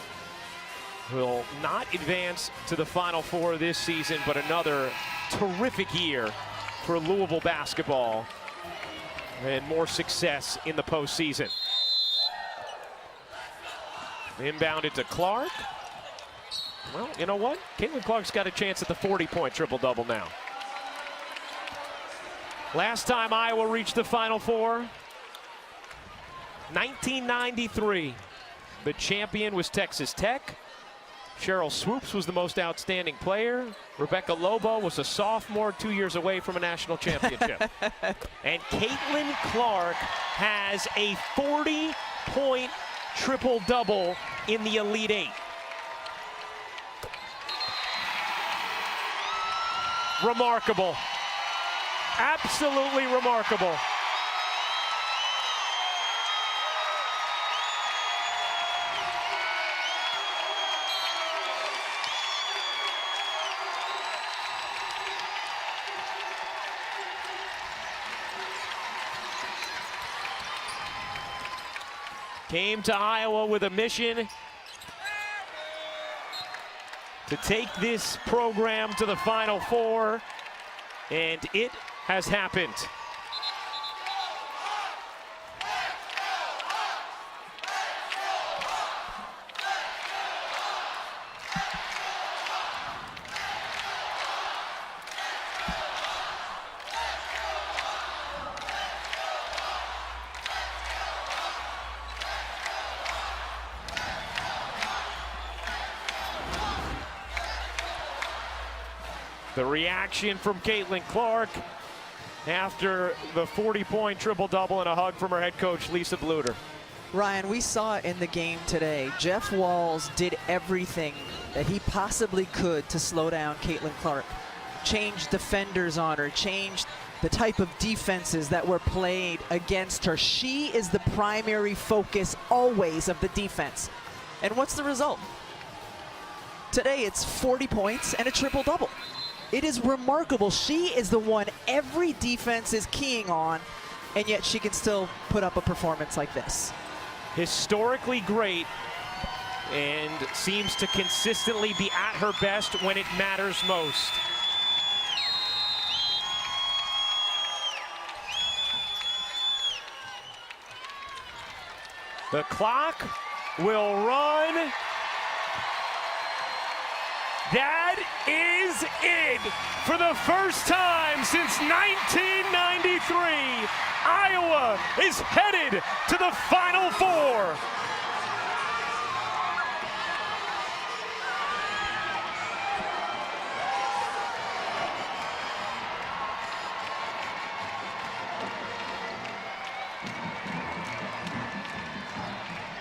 will not advance to the Final Four this season, but another terrific year for Louisville basketball and more success in the postseason. Inbounded to Clark. Well, you know what? Caitlin Clark's got a chance at the 40-point triple-double now. Last time Iowa reached the Final Four, 1993. The champion was Texas Tech. Cheryl Swoops was the most outstanding player. Rebecca Lobo was a sophomore, 2 years away from a national championship. And Caitlin Clark has a 40-point triple-double in the Elite Eight. Remarkable. Absolutely remarkable. Came to Iowa with a mission to take this program to the Final Four, and it has happened. The reaction from Caitlin Clark after the 40-point triple-double and a hug from her head coach, Lisa Bluter. Ryan, we saw in the game today, Jeff Walls did everything that he possibly could to slow down Caitlin Clark. Changed defenders on her, changed the type of defenses that were played against her. She is the primary focus always of the defense. And what's the result? Today it's 40 points and a triple-double. It is remarkable. She is the one every defense is keying on, and yet she can still put up a performance like this. Historically great, and seems to consistently be at her best when it matters most. The clock will run. That is it. For the first time since 1993, Iowa is headed to the Final Four.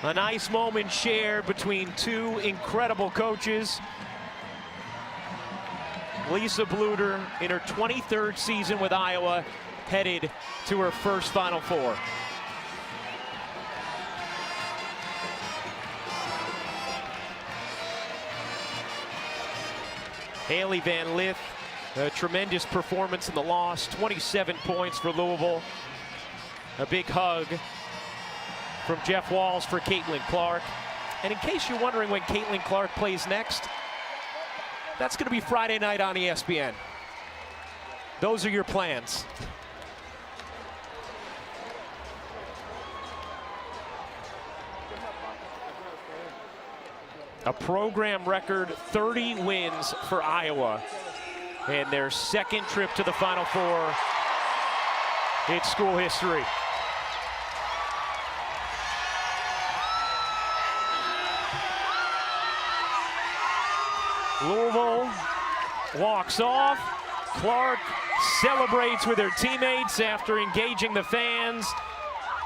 A nice moment shared between two incredible coaches. Lisa Bluter, in her 23rd season with Iowa, headed to her first Final Four. Haley Van Lith, a tremendous performance in the loss, 27 points for Louisville. A big hug from Jeff Walls for Caitlin Clark. And in case you're wondering when Caitlin Clark plays next, that's going to be Friday night on ESPN. Those are your plans. A program record 30 wins for Iowa, and their second trip to the Final Four in school history. Louisville walks off. Clark celebrates with her teammates after engaging the fans.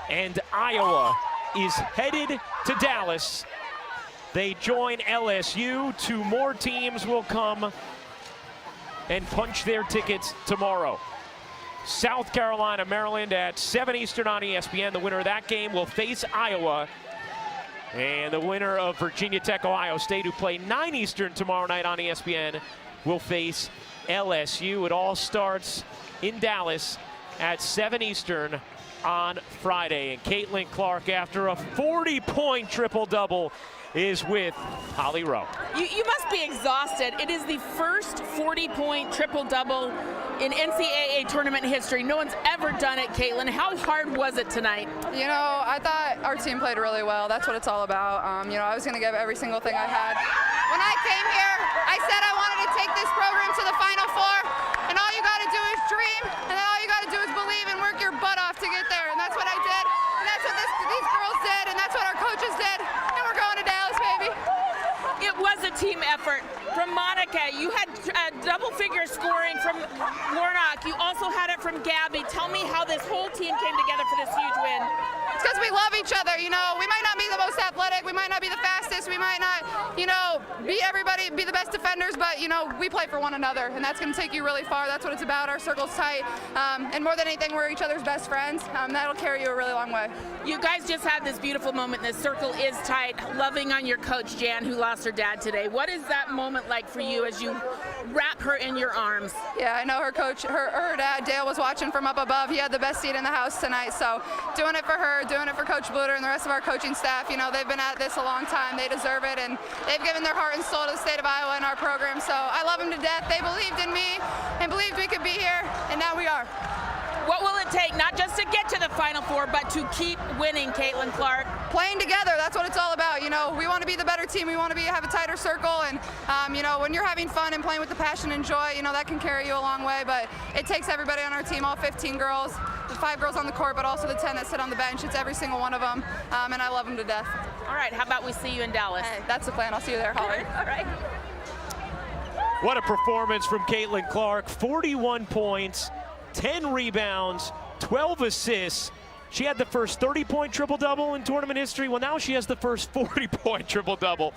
And Iowa is headed to Dallas. They join LSU. Two more teams will come and punch their tickets tomorrow. South Carolina, Maryland at 7 Eastern on ESPN. The winner of that game will face Iowa. And the winner of Virginia Tech, Ohio State, who play 9 Eastern tomorrow night on ESPN, will face LSU. It all starts in Dallas at 7 Eastern on Friday. And Caitlin Clark, after a 40-point triple-double, is with Holly Rowe. You must be exhausted. It is the first 40-point triple-double in NCAA tournament history. No one's ever done it, Caitlin. How hard was it tonight? You know, I thought our team played really well. That's what it's all about. You know, I was going to give every single thing I had. When I came here, I said I wanted to take this program to the Final Four, and all you got to do is dream, and all you got to do is believe and work your butt off to get there, and that's what I did, and that's what these girls did, and that's what our coaches did, and we're going to Dallas, baby. It was a team effort. From Monica, you had double-figure scoring from Warnock. You also had it from Gabby. Tell me how this whole team came together for this huge win. It's because we love each other, you know. We might not be the most athletic, we might not be the fastest, we might not, you know, be the best defenders, but, you know, we play for one another, and that's going to take you really far. That's what it's about. Our circle's tight, and more than anything, we're each other's best friends. That'll carry you a really long way. You guys just had this beautiful moment. The circle is tight, loving on your coach, Jan, who lost her dad today. What is that moment like for you as you wrap her in your arms? Yeah, I know her coach, her dad, Dale, was watching from up above. He had the best seat in the house tonight, so doing it for her, doing it for Coach Bluter and the rest of our coaching staff. You know, they've been at this a long time. They deserve it, and they've given their heart and soul to the state of Iowa and our program, so I love them to death. They believed in me and believed we could be here, and now we are. What will it take, not just to get to the Final Four, but to keep winning, Caitlin Clark? Playing together, that's what it's all about. You know, we want to be the better team. We want to have a tighter circle, and you know, when you're having fun and playing with the passion and joy, you know, that can carry you a long way. But it takes everybody on our team, all 15 girls, the 5 girls on the court, but also the 10 that sit on the bench. It's every single one of them, and I love them to death. All right, how about we see you in Dallas? Hey, that's the plan. I'll see you there, Holly. All right. What a performance from Caitlin Clark. 41 points, 10 rebounds, 12 assists. She had the first 30-point triple-double in tournament history. Well, now she has the first 40-point triple-double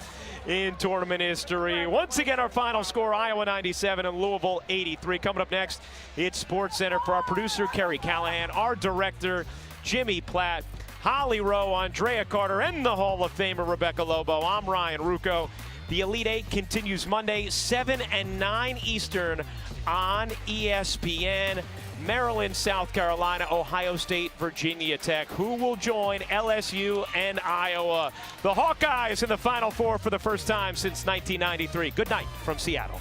in tournament history. Once again, our final score, Iowa 97 and Louisville 83. Coming up next, it's SportsCenter for our producer, Kerry Callahan, our director, Jimmy Platt, Holly Rowe, Andrea Carter, and the Hall of Famer, Rebecca Lobo. I'm Ryan Rucco. The Elite Eight continues Monday, 7 and 9 Eastern on ESPN. Maryland, South Carolina, Ohio State, Virginia Tech. Who will join LSU and Iowa? The Hawkeyes in the Final Four for the first time since 1993. Good night from Seattle.